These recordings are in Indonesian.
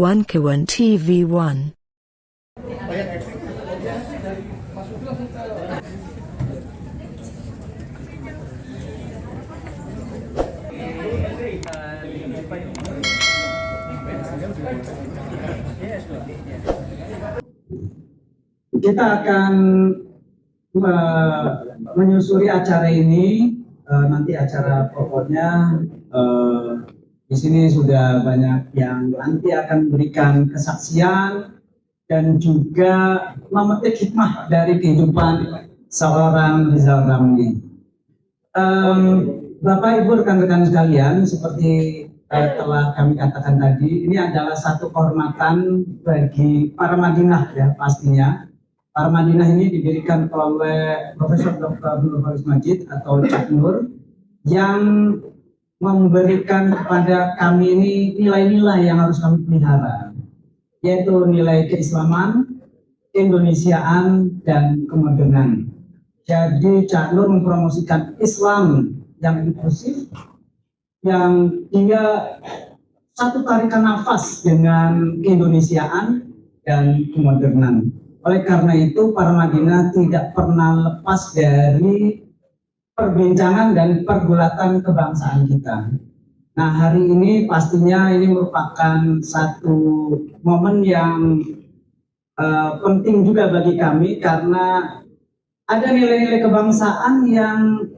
Wankawan TV1. Kita akan menyusuri acara ini. Nanti acara pokoknya di sini sudah banyak yang nanti akan memberikan kesaksian dan juga memetik hikmah dari kehidupan seorang Rizal Ramli. Bapak Ibu rekan-rekan sekalian, seperti telah kami katakan tadi, ini adalah satu kehormatan bagi para Madinah ya pastinya. Para Madinah ini didirikan oleh Profesor Dr. Nur Faris Majid atau Cak Nur yang memberikan kepada kami ini nilai-nilai yang harus kami pelihara, yaitu nilai keislaman, keindonesiaan, dan kemodernan. Jadi Cak Nur mempromosikan Islam yang inklusif, yang dia satu tarikan nafas dengan keindonesiaan dan kemodernan. Oleh karena itu, para Madinah tidak pernah lepas dari perbincangan dan pergulatan kebangsaan kita. Nah, hari ini pastinya ini merupakan satu momen yang penting juga bagi kami karena ada nilai-nilai kebangsaan yang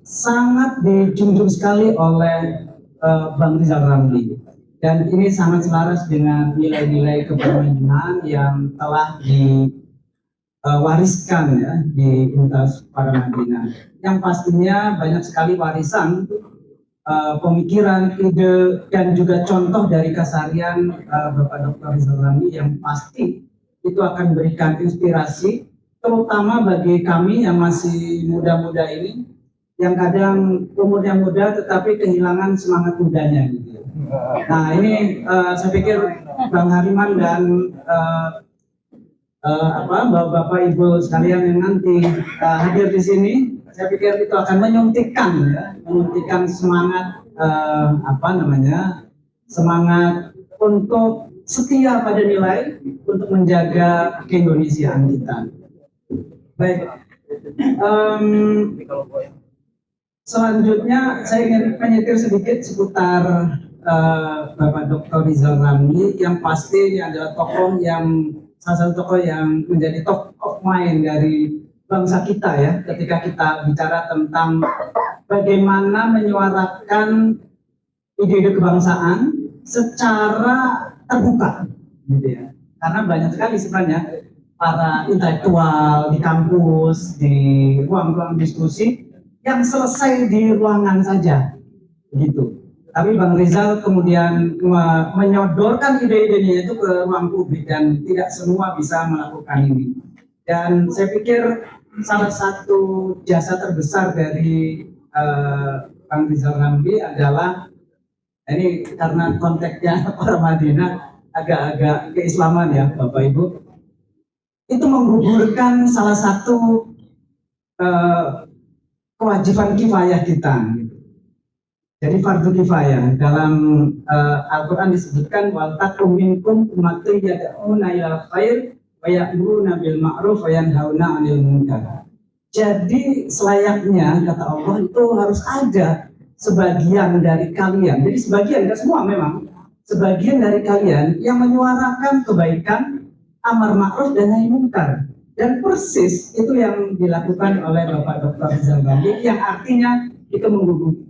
sangat dijunjung sekali oleh Bang Rizal Ramli. Dan ini sangat selaras dengan nilai-nilai kepemimpinan yang telah diwariskan ya di Universitas para Madinah. Yang pastinya banyak sekali warisan pemikiran, ide, dan juga contoh dari keseharian Bapak Dr. Rizal Ramli yang pasti itu akan memberikan inspirasi, terutama bagi kami yang masih muda-muda ini, yang kadang umurnya muda tetapi kehilangan semangat mudanya gitu. Nah ini saya pikir Bang Hariman dan Bapak Ibu sekalian yang nanti hadir di sini, saya pikir itu akan menyuntikkan semangat semangat untuk setia pada nilai untuk menjaga keindonesiaan kita. Baik. Selanjutnya saya ingin menyetir sedikit seputar Bapak Dr. Rizal Ramli yang pasti ini adalah salah satu tokoh yang menjadi top of mind dari bangsa kita ya ketika kita bicara tentang bagaimana menyuarakan ide-ide kebangsaan secara terbuka gitu ya. Karena banyak sekali sebenarnya para intelektual di kampus, di ruang-ruang diskusi yang selesai di ruangan saja gitu. Tapi Bang Rizal kemudian menyodorkan ide-idenya itu ke ruang publik dan tidak semua bisa melakukan ini. Dan saya pikir salah satu jasa terbesar dari Bang Rizal Ramli adalah ini karena konteksnya para Madinah agak-agak keislaman ya Bapak Ibu. Itu menggugurkan salah satu kewajiban kifayah kita. Jadi fardu kifayah dalam Al-Quran disebutkan wal takum minkum ummatun yad'una ilal khair wa ya'muruna bil ma'ruf wa yanhauna 'anil munkar. Jadi selayaknya kata Allah itu harus ada sebagian dari kalian. Jadi sebagian, tidak semua memang. Sebagian dari kalian yang menyuarakan kebaikan, amar ma'ruf dan nahi munkar. Dan persis itu yang dilakukan oleh Bapak Dr. Rizal Ramli yang artinya itu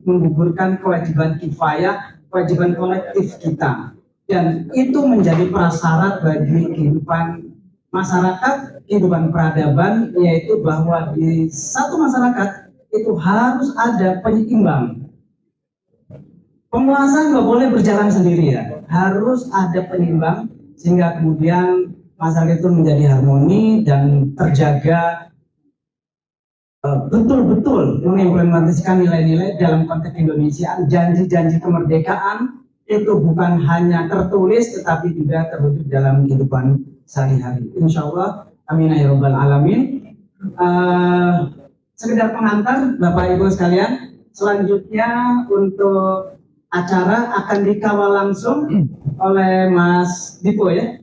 menggugurkan kewajiban kifayah, kewajiban kolektif kita. Dan itu menjadi prasyarat bagi kehidupan masyarakat, kehidupan peradaban, yaitu bahwa di satu masyarakat itu harus ada penyeimbang. Penguasa nggak boleh berjalan sendiri ya, harus ada penyeimbang sehingga kemudian masyarakat itu menjadi harmoni dan terjaga betul-betul mengimplementasikan nilai-nilai dalam konteks Indonesiaan. Janji-janji kemerdekaan itu bukan hanya tertulis tetapi juga terwujud dalam kehidupan sehari-hari. Insya Allah, amin ya rabbal alamin. Sekedar pengantar Bapak Ibu sekalian, selanjutnya untuk acara akan dikawal langsung oleh Mas Dipo ya.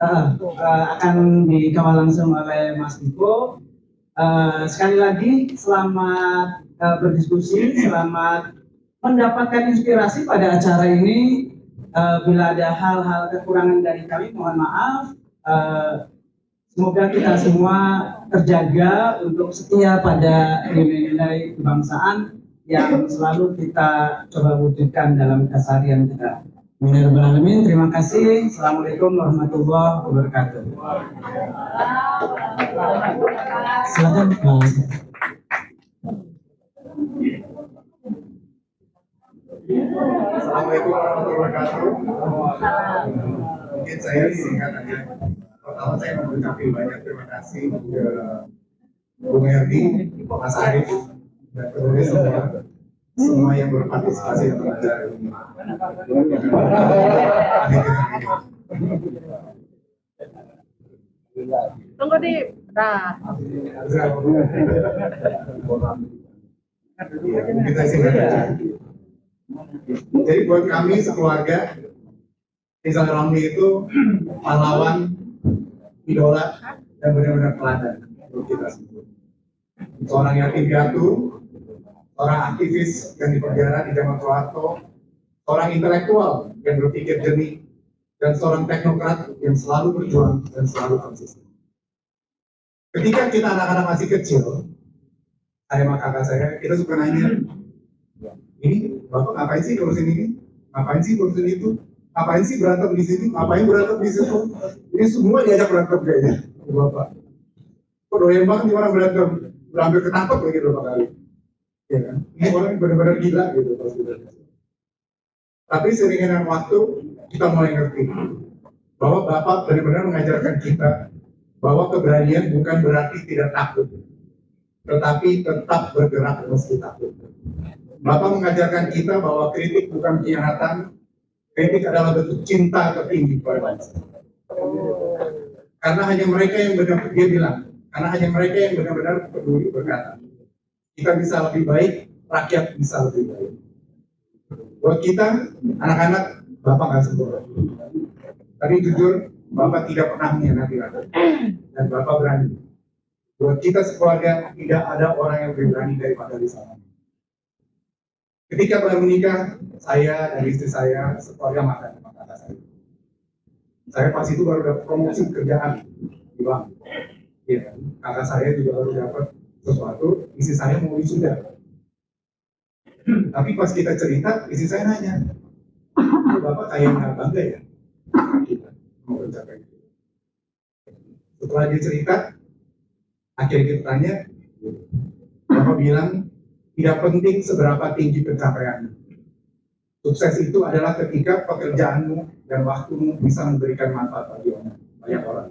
Akan dikawal langsung oleh Mas Dipo. Sekali lagi selamat berdiskusi, selamat mendapatkan inspirasi pada acara ini. Bila ada hal-hal kekurangan dari kami, mohon maaf. Semoga kita semua terjaga untuk setia pada nilai-nilai kebangsaan yang selalu kita coba wujudkan dalam keseharian kita. Bismillahirrahmanirrahim. Terima kasih. Assalamualaikum warahmatullahi wabarakatuh. Silakan Mas. Assalamualaikum warahmatullahi wabarakatuh. Mungkin saya singkat aja. Pertama saya mau mengucapkan banyak terima kasih ke Bung Herdi, Mas Arief, dan kemudian semua yang berpartisipasi dalam acara ini. Tunggu di. Nah. Mungkin saya singkat aja. Jadi buat kami sekeluarga, Rizal Ramli itu pahlawan, idola, dan benar-benar teladan untuk kita semua. Seorang yatim piatu, seorang aktivis yang dipenjara di zaman Soeharto, seorang intelektual yang berpikir jernih, dan seorang teknokrat yang selalu berjuang dan selalu konsisten. Ketika kita anak-anak masih kecil, saya sama kakak saya, kita suka nanya, ini Bapak ngapain sih ngurusin ini? Ngapain sih ngurusin itu? Ngapain sih berantem di sini? Ngapain berantem di situ? Ini semua diajak berantem kayaknya, Bapak. Kok doyan banget nih orang berantem? Udah hampir ketangkep lagi berapa kali. Ya kan? Ini orang benar-benar gila gitu pasti. Tapi seiring dengan waktu kita mulai ngerti bahwa Bapak benar-benar mengajarkan kita bahwa keberanian bukan berarti tidak takut, tetapi tetap bergerak meski takut. Bapak mengajarkan kita bahwa kritik bukan pengkhianatan, kritik adalah bentuk cinta tertinggi kepada bangsa. Karena hanya mereka yang benar, dia bilang, karena hanya mereka yang benar-benar peduli berkata, kita bisa lebih baik, rakyat bisa lebih baik. Buat kita, anak-anak, Bapak nggak sempurna. Tapi jujur, Bapak tidak pernah mengkhianati rakyat, dan Bapak berani. Buat kita sekeluarga, tidak ada orang yang lebih berani daripada Rizal Ramli. Ketika baru menikah, saya dan istri saya sekeluarga makan sama kakak saya. Saya pas itu baru dapat promosi kerjaan di bank. Ya, kakak saya juga baru dapat sesuatu, istri saya mau wisuda. Tapi pas kita cerita, istri saya nanya, Bapak kayak nggak bangga ya? Kita mau mencapai itu. Setelah dia cerita, akhirnya kita tanya, Bapak bilang, tidak penting seberapa tinggi pencapaianmu. Sukses itu adalah ketika pekerjaanmu dan waktumu bisa memberikan manfaat bagi banyak orang.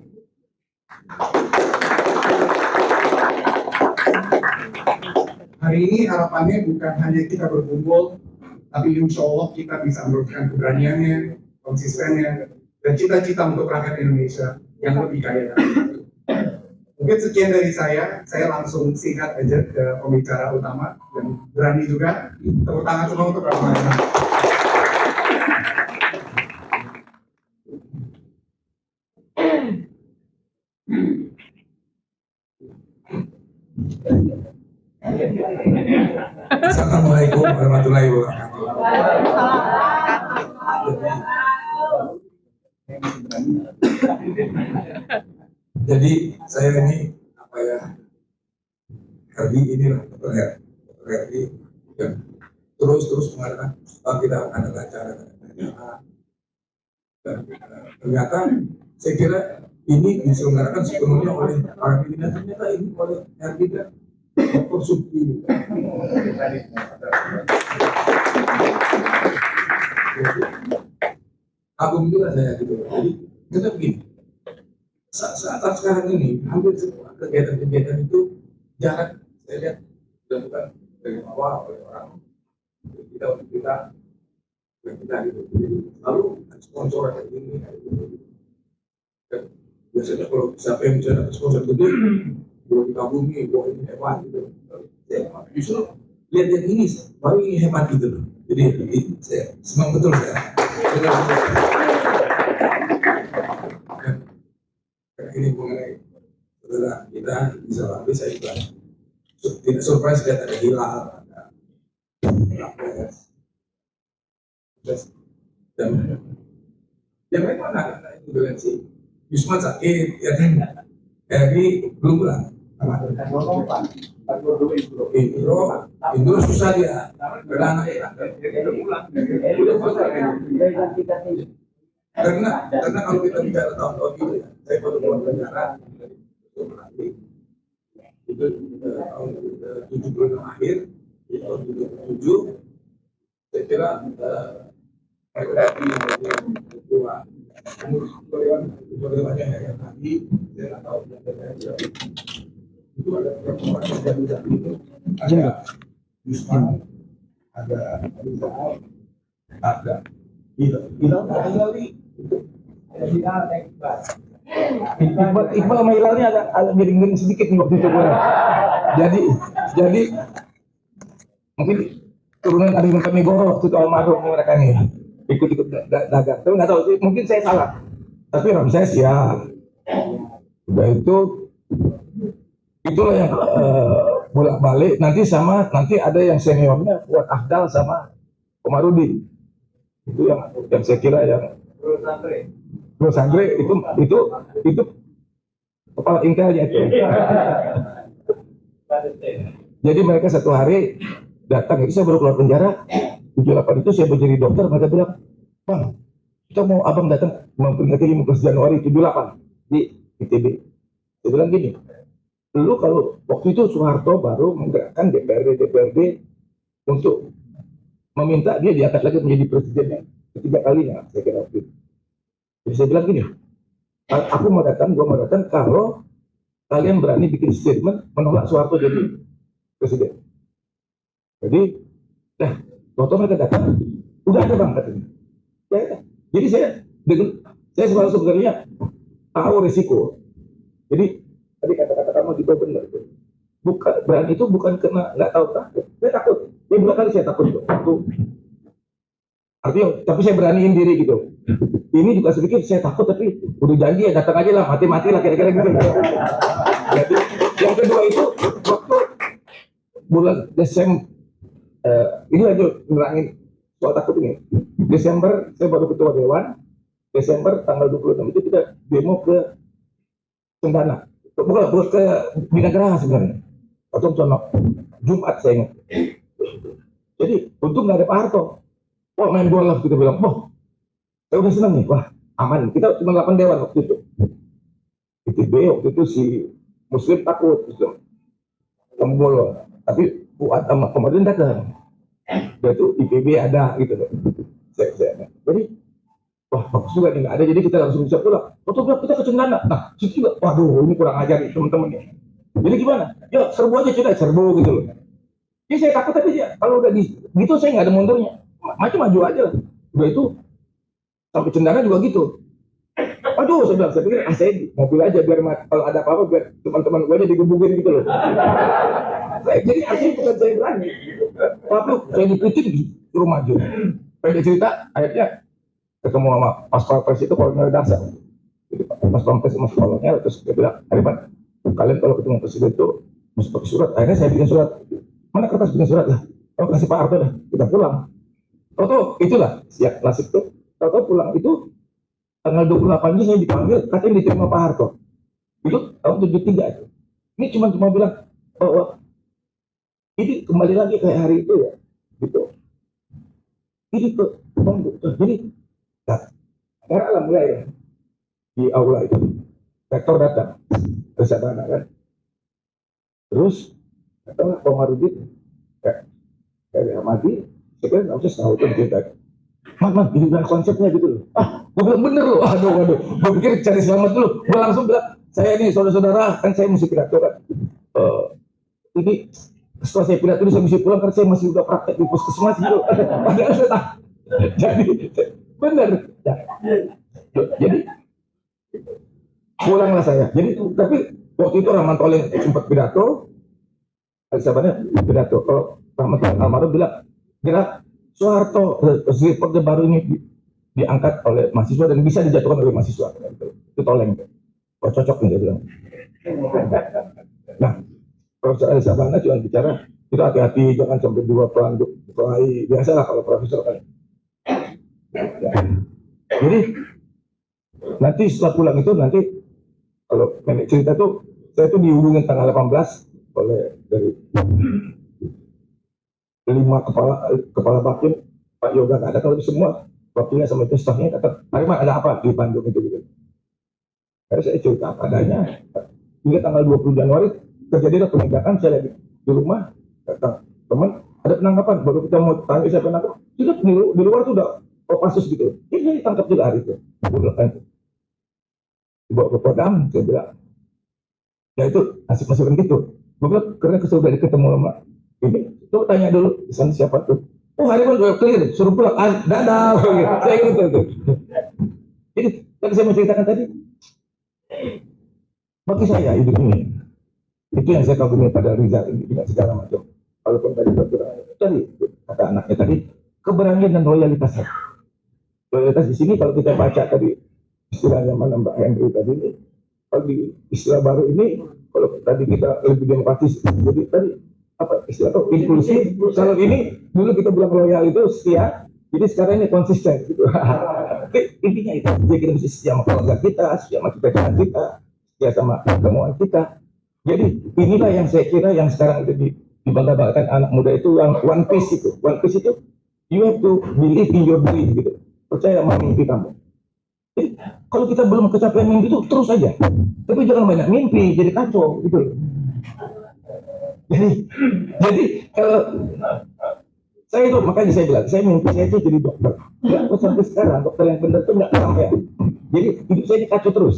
Hari ini harapannya bukan hanya kita berkumpul, tapi insya Allah kita bisa meneruskan keberaniannya, konsistennya, dan cita-cita untuk rakyat Indonesia yang lebih kaya dari itu. Mungkin sekian dari saya langsung singkat aja ke pembicara utama dan berani juga. Tepuk tangan semua untuk Bapak. Assalamualaikum warahmatullahi wabarakatuh. Jadi saya ini apa ya, Herdi inilah Dr. Herdi yang terus mengatakan kita akan ada acara dan ternyata saya kira ini diselenggarakan sepenuhnya oleh para pimpinan, ternyata ini oleh Herdi dan Dr. Subki. Kagum juga saya gitu. Jadi kita begini. Saat sekarang ini hampir semua kegiatan-kegiatan itu jarang saya lihat dilakukan dari bawah oleh orang kita untuk kita gitu. Jadi lalu sponsor kayak ini kayak gitu. Dan biasanya kalau siapa yang bisa dapat sponsor gede, boleh dikagumi, boleh ini hebat gitu. Ya, justru lihat ini baru ini hebat gitu loh. Jadi saya senang betul ya. Dan ini mengenai saudara kita bisa lebih saya juga tidak surprise lihat ada hilal, ada dan yang lain mana ada turbulensi. Yusman sakit, ya kan? Jadi belum pulang. Indro susah dia, beranak ya. Karena kalau kita bicara tahun-tahun ini, saya baru pulang penjara itu tahun 76 akhir, tahun 77, saya kira umur-umurnya ya tadi saya nggak tahu itu ada perempuan yang itu ada Yusman, ada Iqbal sama Hilalnya agak miring-miring sedikit nih waktu itu gue. Jadi mungkin turunan ada yang Negoro waktu itu almarhum mereka nih ikut-ikut dagang. Tapi nggak tahu, mungkin saya salah. Tapi Ramses ya, udah itulah yang bolak-balik. Nanti ada yang seniornya buat Afdal sama Komarudin. Itu yang saya kira yang Bro Sangre itu kepala intelnya itu. Jadi mereka satu hari datang, itu saya baru keluar penjara 78 itu saya menjadi dokter. Mereka bilang, Bang, kita mau abang datang memperingati 15 Januari 78 di ITB. Saya bilang gini, lu kalau waktu itu Soeharto baru menggerakkan DPRD untuk meminta dia diangkat lagi menjadi presidennya ketiga kalinya, saya kira waktu itu. Jadi saya bilang gini, gua mau datang kalau kalian berani bikin statement menolak Soeharto jadi presiden. Jadi, waktu mereka datang, udah ada Bang katanya. Ya, jadi saya sebenarnya tahu resiko. Jadi tadi kata-kata kamu juga benar. Berani itu bukan karena nggak tahu takut. Saya takut. Dia dua kali saya takut tuh. Artinya, tapi saya beraniin diri gitu. Ini juga sedikit saya takut, tapi udah janji ya datang aja lah, mati-mati lah kira-kira gitu. Jadi, yang kedua itu waktu bulan Desember, ini aja nerangin soal takut ini. Desember saya baru ketua dewan. Desember tanggal 26 itu kita demo ke Cendana. Bukan ke Binagraha sebenarnya. Atau Jumat saya ingat. Jadi untung nggak ada Pak Harto. Wah main bola kita bilang, saya udah senang nih, wah aman. Kita cuma 8 dewan waktu itu. ITB waktu itu si Muslim takut, bola. Tapi buat sama kemarin datang. Dia tuh IPB ada gitu. Jadi, wah bagus juga nih nggak ada. Jadi kita langsung bisa pulang. Waktu kita ke Cendana. Nah, situ juga, waduh ini kurang ajar nih teman-teman ya. Jadi gimana? Ya serbu aja sudah, serbu gitu loh. Jadi saya takut tapi dia kalau udah gitu saya nggak ada mundurnya. Maju aja lah. Udah itu sampai Cendana juga gitu. Aduh, saya pikir saya mobil aja biar kalau ada apa-apa biar teman-teman gue aja digebukin gitu loh. Jadi asli bukan saya berani. Tapi saya dikritik suruh maju. Saya cerita akhirnya ketemu sama Pas Pampres itu Kolonel Dasar. Jadi Pas Pampres sama Kolonel terus dia bilang, Arifan, kalian kalau ketemu presiden itu mesti pakai surat. Akhirnya saya bikin surat. Mana kertas bikin surat lah? Oh kasih Pak Harto dah, kita pulang. Tahu itulah siap nasib tuh. Tahu pulang itu tanggal 28 saya dipanggil, katanya diterima Pak Harto. Itu tahun 73 itu. Ini cuma bilang bahwa ini kembali lagi kayak hari itu ya, gitu. Ini tuh, jadi ada mulai ya di aula itu. Rektor datang, Resabana kan. Terus datang Komarudin, kayak Amadi, sebenarnya nggak usah tahu kan kita. Mat, ini bilang konsepnya gitu loh. Gue bilang bener loh. Aduh. Gue pikir cari selamat dulu. Gue langsung bilang, saya ini saudara-saudara, kan saya mesti pidato kan. Ini setelah saya pidato ini saya mesti pulang karena saya masih udah praktek di puskesmas gitu. Padahal saya tak. Jadi bener. Jadi pulanglah saya. Jadi tapi waktu itu Rahman Toleng sempat pidato. Sahabatnya pidato. Kalau Rahman Toleng almarhum bilang, kira Soeharto, Orde Baru ini diangkat oleh mahasiswa dan bisa dijatuhkan oleh mahasiswa. Itu toleng. Oh, cocok nih dia bilang. Nah, Profesor Ali Sabana cuma bicara, kita hati-hati, jangan sampai dua pelanduk berkelahi. Biasalah kalau profesor kan. Ya. Jadi, nanti setelah pulang itu, nanti kalau nenek cerita tuh, saya tuh dihubungin tanggal 18 oleh dari 5 kepala bakin, Pak Yoga nggak ada, kalau semua waktunya sama itu stafnya kata, Pak ada apa di Bandung itu gitu. Saya cerita adanya, hingga tanggal 20 Januari terjadi penindakan, saya lagi di rumah, datang teman, ada penangkapan, baru kita mau tanya siapa penangkap, sudah di luar tuh udah kasus gitu, ini ditangkap juga hari itu, dibawa ke Kodam, saya bilang, ya itu masuk-masukan gitu, gue bilang karena sudah ketemu sama ini, tuh tanya dulu, sana siapa tuh, oh hari udah clear, suruh pulang, dadah, saya gitu tuh. Jadi yang saya mau ceritakan tadi, bagi saya hidup ini, itu yang saya kagumi pada Rizal ini, tidak segala macam. Walaupun tadi kata anaknya tadi, keberanian dan loyalitas. Loyalitas di sini kalau kita baca tadi istilahnya mana Mbak Henry tadi ini, kalau di istilah baru ini, kalau tadi kita lebih demokratis, jadi tadi apa istilah itu inklusif. Kalau ini dulu kita bilang loyal itu setia, jadi sekarang ini konsisten. Gitu. Intinya itu, jadi kita mesti setia sama keluarga kita, setia sama cita-cita kita, setia sama kemauan kita. Jadi inilah yang saya kira yang sekarang itu dibangga-banggakan anak muda itu, yang one piece itu. One piece itu, you have to believe in your dream gitu. Percaya sama mimpi kamu. Jadi, kalau kita belum kecapean mimpi itu terus aja. Tapi jangan banyak mimpi, jadi kacau gitu. Jadi kalau saya itu makanya saya bilang, saya mimpi saya itu jadi dokter. Ya, sampai sekarang dokter yang benar itu nggak sampai. Jadi hidup saya ini kacau terus.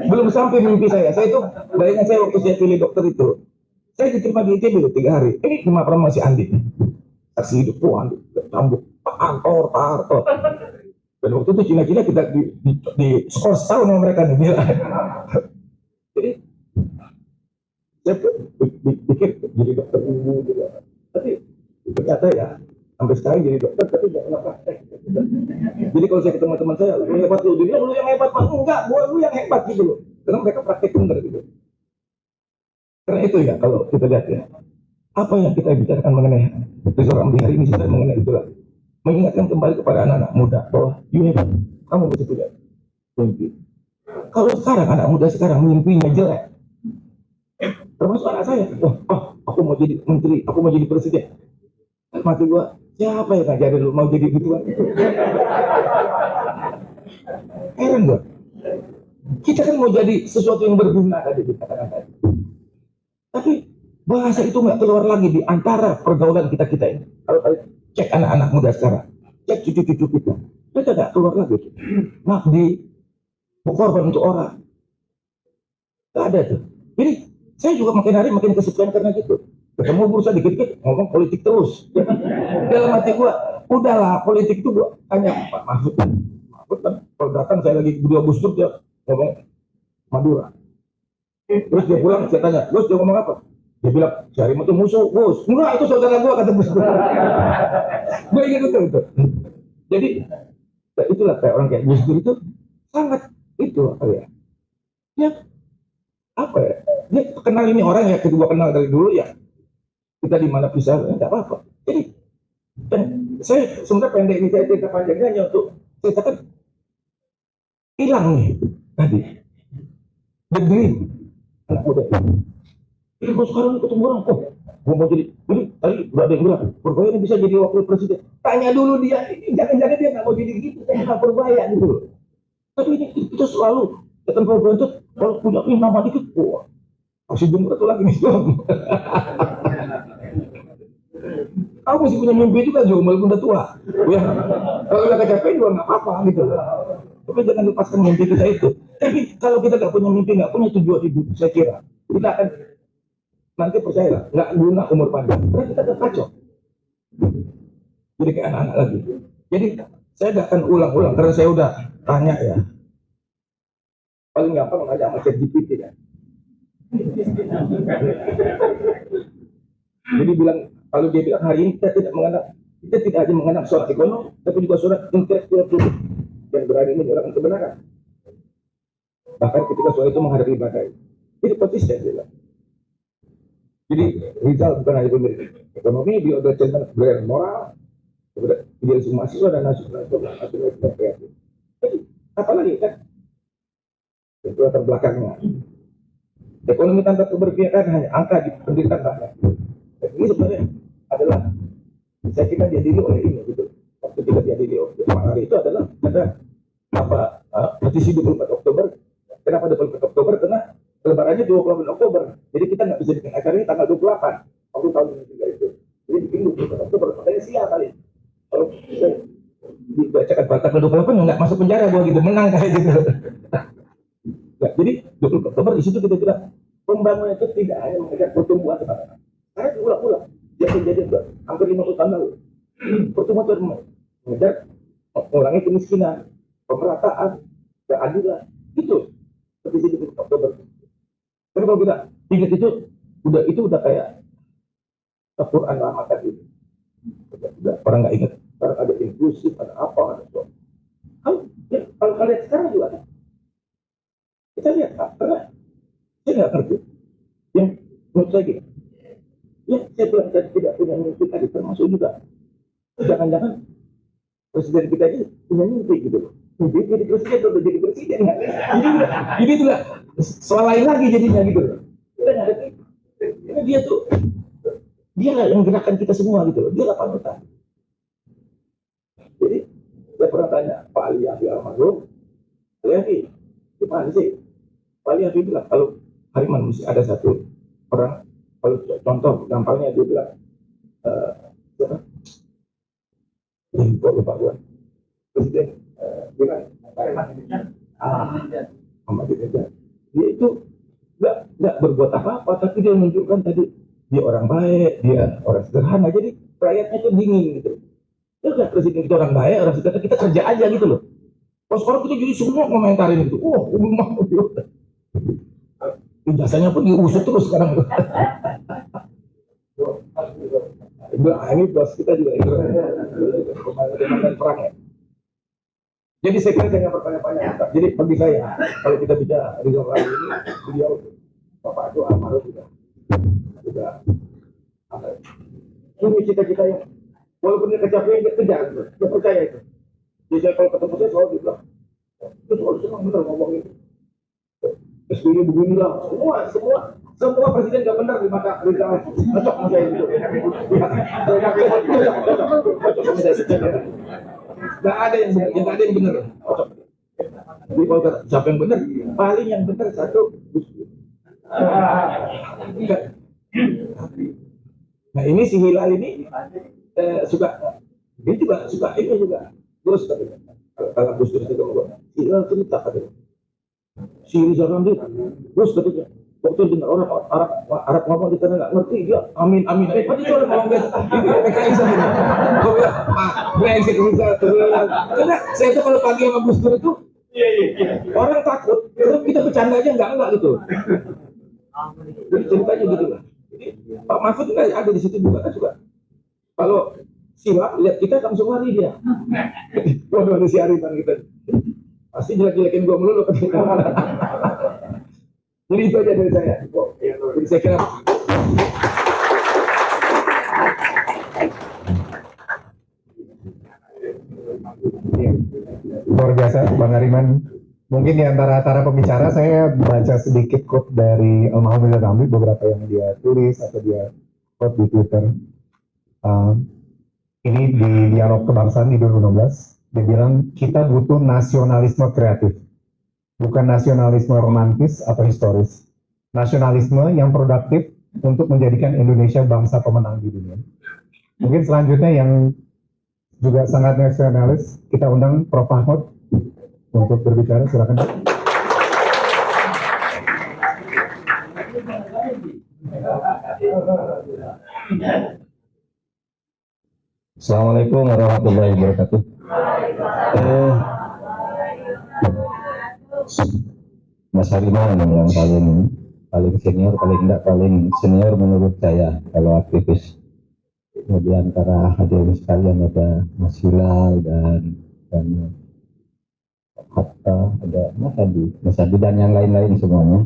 Belum sampai mimpi saya. Saya itu bayangan saya waktu saya pilih dokter itu, saya diterima di ITB 3 hari. Ini cuma pernah masih Andi. Saksi hidup Andi, cambuk Pak Harto. Dan waktu itu Cina-Cina kita di skor setahun sama mereka nih. Jadi saya pikir jadi dokter ibu gitu. Tapi ternyata ya sampai sekarang jadi dokter tapi nggak pernah praktek. Jadi kalau saya ketemu teman saya, lu hebat lu, dia lu yang hebat, mas enggak, lu yang hebat gitu loh. Karena mereka praktek bener gitu. Karena itu ya kalau kita lihat ya, apa yang kita bicarakan mengenai Rizal Ramli hari ini sudah mengenai itulah, mengingatkan kembali kepada anak-anak muda bahwa you hebat, kamu bisa punya mimpi. Kalau sekarang anak muda sekarang mimpinya jelek, termasuk anak saya, aku mau jadi menteri, aku mau jadi presiden. Mati gua, siapa yang ngajarin lu mau jadi gituan? Heran gua. Kita kan mau jadi sesuatu yang berguna tadi dikatakan tadi. Tapi bahasa itu nggak keluar lagi di antara pergaulan kita ini. Kalau cek anak-anak muda sekarang, cek cucu-cucu kita, mereka nggak keluar lagi. Ngabdi, berkorban untuk orang, nggak ada tuh. Jadi saya juga makin hari makin kesepian karena gitu. Ketemu bursa dikit-dikit ngomong politik terus. Dalam hati gua, udahlah politik itu gua tanya Pak Mahfud kan, kalau datang saya lagi 2 Agustus dia ngomong Madura. Terus dia pulang saya tanya, Gus dia ngomong apa? Dia bilang, Syahrim itu musuh, Gus. Enggak, itu saudara gua kata Gus. Gua ingat itu. Jadi itulah kayak orang kayak Gus Dur itu sangat itu apa ya? Dia apa ya? Dia kenal ini orang ya, kedua kenal dari dulu ya. Kita di mana bisa enggak apa-apa. Jadi saya sebenarnya pendek ini saya cerita panjangnya hanya untuk ceritakan hilang nih tadi the dream anak muda. Jadi kalau sekarang ketemu orang, gue mau jadi ini tadi udah ada yang bilang Purbaya ini bisa jadi wakil presiden. Tanya dulu dia, jangan-jangan dia nggak mau jadi gitu, kayak Purbaya gitu. Tapi ini kita selalu datang Purbaya itu kalau punya nama dikit, masih jumlah satu lagi nih. Kamu masih punya mimpi juga, walaupun udah tua. Ya, kalau udah kecapean juga nggak apa-apa gitu. Tapi jangan lepaskan mimpi kita itu. Tapi kalau kita nggak punya mimpi, nggak punya tujuan hidup, saya kira kita akan nanti percayalah nggak guna umur panjang. Karena kita akan kacau. Jadi kayak anak-anak lagi. Jadi saya nggak akan ulang-ulang karena saya udah tanya ya. Paling gampang nanya sama ChatGPT ya. Jadi bilang kalau dia bilang hari ini kita tidak mengenal Kita tidak hanya mengenal soal ekonomi, tapi juga soal intelektual publik yang berani menyuarakan kebenaran. Bahkan ketika soal itu menghadapi badai, itu konsisten dia. Jadi Rizal bukan hanya pemilik ekonomi, dia udah centang berdaya moral, idealisme mahasiswa dan nasionalisme kreatif. Jadi apalagi kan? Itu latar belakangnya. Ekonomi tanpa keberpihakan hanya angka di pendirian rakyat. Ini sebenarnya adalah saya kira diadili oleh ini gitu. Waktu kita diadili oleh hari itu adalah ada petisi 24 Oktober. Kenapa 24 Oktober? Karena lebarannya 28 Oktober. Jadi kita nggak bisa bikin acara ini tanggal 28 waktu tahun 2003 itu. Jadi bikin 24 Oktober. Makanya sial kali. Kalau bisa dibacakan tanggal 28 nggak masuk penjara gua gitu, menang kayak gitu. Nah, jadi 20 Oktober di situ kita bilang pembangunan itu tidak hanya mengejar pertumbuhan semata. Karena ulang-ulang yang terjadi hampir 50 tahun lalu. Pertumbuhan itu mengejar mengurangi kemiskinan, pemerataan, keadilan. Itu seperti di Oktober. Tapi kalau kita ingat itu udah kayak Al-Quran lama tadi. Udah orang nggak ingat. Sekarang ada inklusif, ada apa, ada apa. Kalau kalian sekarang juga ada. Kita lihat, karena saya nggak ngerti. Yang menurut saya gini, ya saya bilang tadi tidak punya mimpi tadi, termasuk juga jangan-jangan presiden kita ini punya mimpi gitu loh. Mimpi jadi presiden atau jadi presiden. Ini juga soal lain lagi jadinya gitu loh. Kita nggak ada. Karena dia lah yang gerakan kita semua gitu loh. Dia lah panutan. Jadi saya pernah tanya Pak Ali Abi Almarhum, Ali gimana sih? Pak Ali Abi bilang kalau Hariman mesti ada satu orang, kalau contoh gampangnya dia bilang siapa? Kok lupa gua. Presiden bilang Ahmadinejad. Dia itu nggak berbuat apa-apa, tapi dia menunjukkan tadi dia orang baik, dia orang sederhana. Jadi rakyatnya itu dingin gitu. Ya udah presiden kita orang baik, orang sederhana, kita kerja aja gitu loh. Pas sekarang kita jadi semua komentarin gitu. Oh, rumah ijazahnya pun diusut terus sekarang. Ini bos kita juga itu komandan perang ya. Jadi saya kira jangan bertanya-tanya. Jadi bagi saya, kalau kita bicara Rizal Ramli ini, beliau Bapak itu almarhum juga ini cita-cita yang walaupun dia kecapean dia kejar, dia percaya itu. Jadi saya kalau ketemu saya selalu bilang, itu selalu senang benar ngomong itu. SBY beginilah, semua presiden nggak benar di mata Rizal. Cocok sama saya itu. Nggak ada yang benar. Jadi kalau siapa yang benar, paling yang benar satu. Nah ini si Hilal ini suka terus kalau Gus Dur itu ngomong Hilal cerita katanya si Rizal Ramli terus katanya waktu dengar orang Arab ngomong di sana nggak ngerti dia amin tadi itu orang ngomong gitu PKI sama gue bilang brengsek Rizal karena saya itu kalau pagi sama Gus Dur itu orang takut terus kita bercanda aja enggak gitu jadi ceritanya gitu lah. Jadi Pak Mahfud juga ada di situ juga kan suka. Kalau simak lihat kita langsung lari dia. Waduh ada si Ariman kita. Pasti jelek-jelekin gua melulu. Jadi itu aja dari saya. Jadi saya kira luar biasa Bang Hariman. Mungkin di antara pembicara saya baca sedikit quote dari Almarhum Rizal Ramli, beberapa yang dia tulis atau dia quote di Twitter. Ini di dialog kebangsaan di 2016, dia bilang kita butuh nasionalisme kreatif, bukan nasionalisme romantis atau historis. Nasionalisme yang produktif untuk menjadikan Indonesia bangsa pemenang di dunia. Mungkin selanjutnya yang juga sangat nasionalis, kita undang Prof. Mahfud untuk berbicara, silakan. Assalamualaikum warahmatullahi wabarakatuh. Mas Hariman yang paling senior, paling senior menurut saya kalau aktivis kemudian para hadirin sekalian ada Mas Hilal dan Hatta, ada Mas Adi dan yang lain-lain semuanya.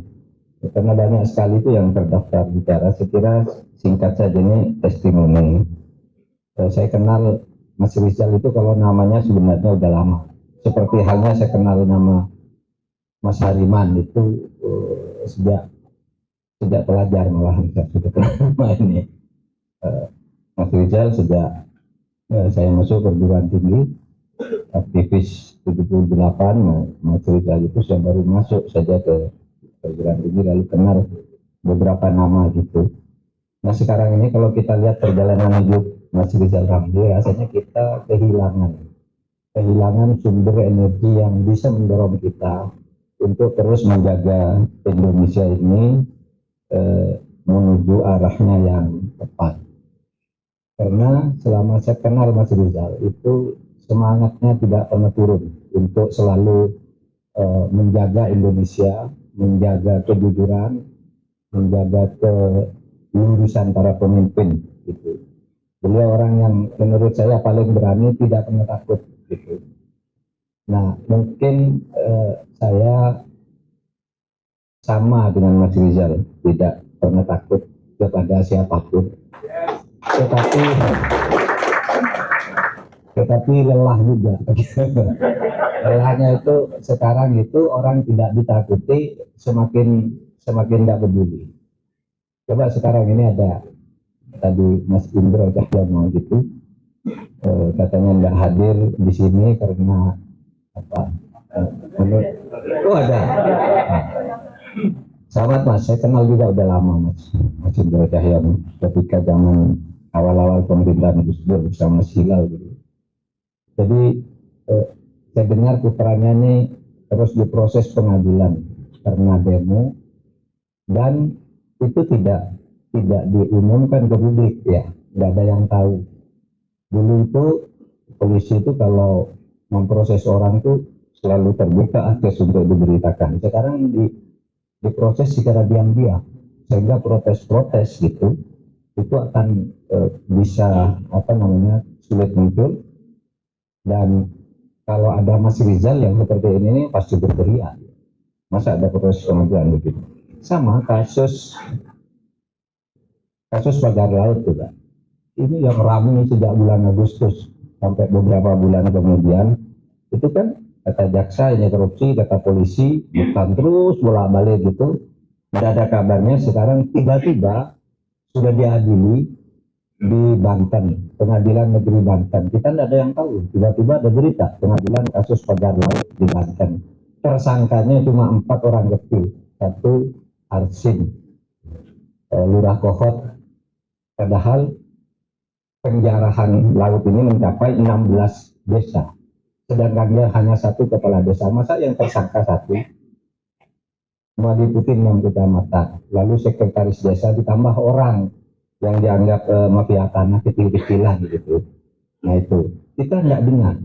Karena banyak sekali itu yang terdaftar bicara, saya kira singkat saja ini testimoni. Saya kenal Mas Rizal itu kalau namanya sebenarnya udah lama. Seperti halnya saya kenal nama Mas Hariman itu sejak pelajar malahan saya sudah kenal nama ini. Mas Rizal sejak saya masuk perguruan tinggi, aktivis 78, Mas Rizal itu saya baru masuk saja ke perguruan tinggi lalu kenal beberapa nama gitu. Nah sekarang ini kalau kita lihat perjalanan hidup Mas Rizal Ramli, rasanya kita kehilangan sumber energi yang bisa mendorong kita untuk terus menjaga Indonesia ini menuju arahnya yang tepat. Karena selama saya kenal Mas Rizal itu semangatnya tidak pernah turun untuk selalu menjaga Indonesia, menjaga kejujuran, menjaga kelurusan para pemimpin gitu. Beliau orang yang menurut saya paling berani, tidak pernah takut gitu. Nah mungkin saya sama dengan Mas Rizal, tidak pernah takut kepada siapapun, tetapi lelah juga. Lelahnya itu sekarang itu orang tidak ditakuti, semakin tidak peduli. Coba sekarang ini ada tadi Mas Indro Cahyono gitu, katanya nggak hadir di sini karena apa? Oh ada. Selamat Mas, saya kenal juga udah lama Mas Indro Cahyono, ketika zaman awal-awal pemerintahan Gus Dur bersama Hilal gitu. Jadi saya dengar putranya ini terus diproses pengadilan karena demo, dan itu tidak diumumkan ke publik ya, nggak ada yang tahu. Dulu itu polisi itu kalau memproses orang itu selalu terbuka akses untuk diberitakan. Sekarang diproses secara diam-diam, sehingga protes-protes gitu itu akan bisa sulit muncul. Dan kalau ada Mas Rizal yang seperti ini pasti berteriak, masa ada proses pengadilan begitu. Sama kasus pagar laut juga, ini yang ramai sejak bulan Agustus sampai beberapa bulan kemudian. Itu kan kata jaksa ini korupsi, kata polisi bukan, terus bolak-balik gitu, tidak ada kabarnya. Sekarang tiba-tiba sudah diadili di Banten, Pengadilan Negeri Banten. Kita tidak ada yang tahu, tiba-tiba ada berita pengadilan kasus pagar laut di Banten. Tersangkanya cuma 4 orang kecil, 1 Arsin, Lurah Kohot, padahal penjarahan laut ini mencapai 16 desa, sedangkan dia hanya 1 kepala desa. Masa yang tersangka 1 meliputi 6 kecamatan, lalu sekretaris desa ditambah orang yang dianggap mafia tanah kecil-kecilan gitu. Nah itu kita tidak dengar,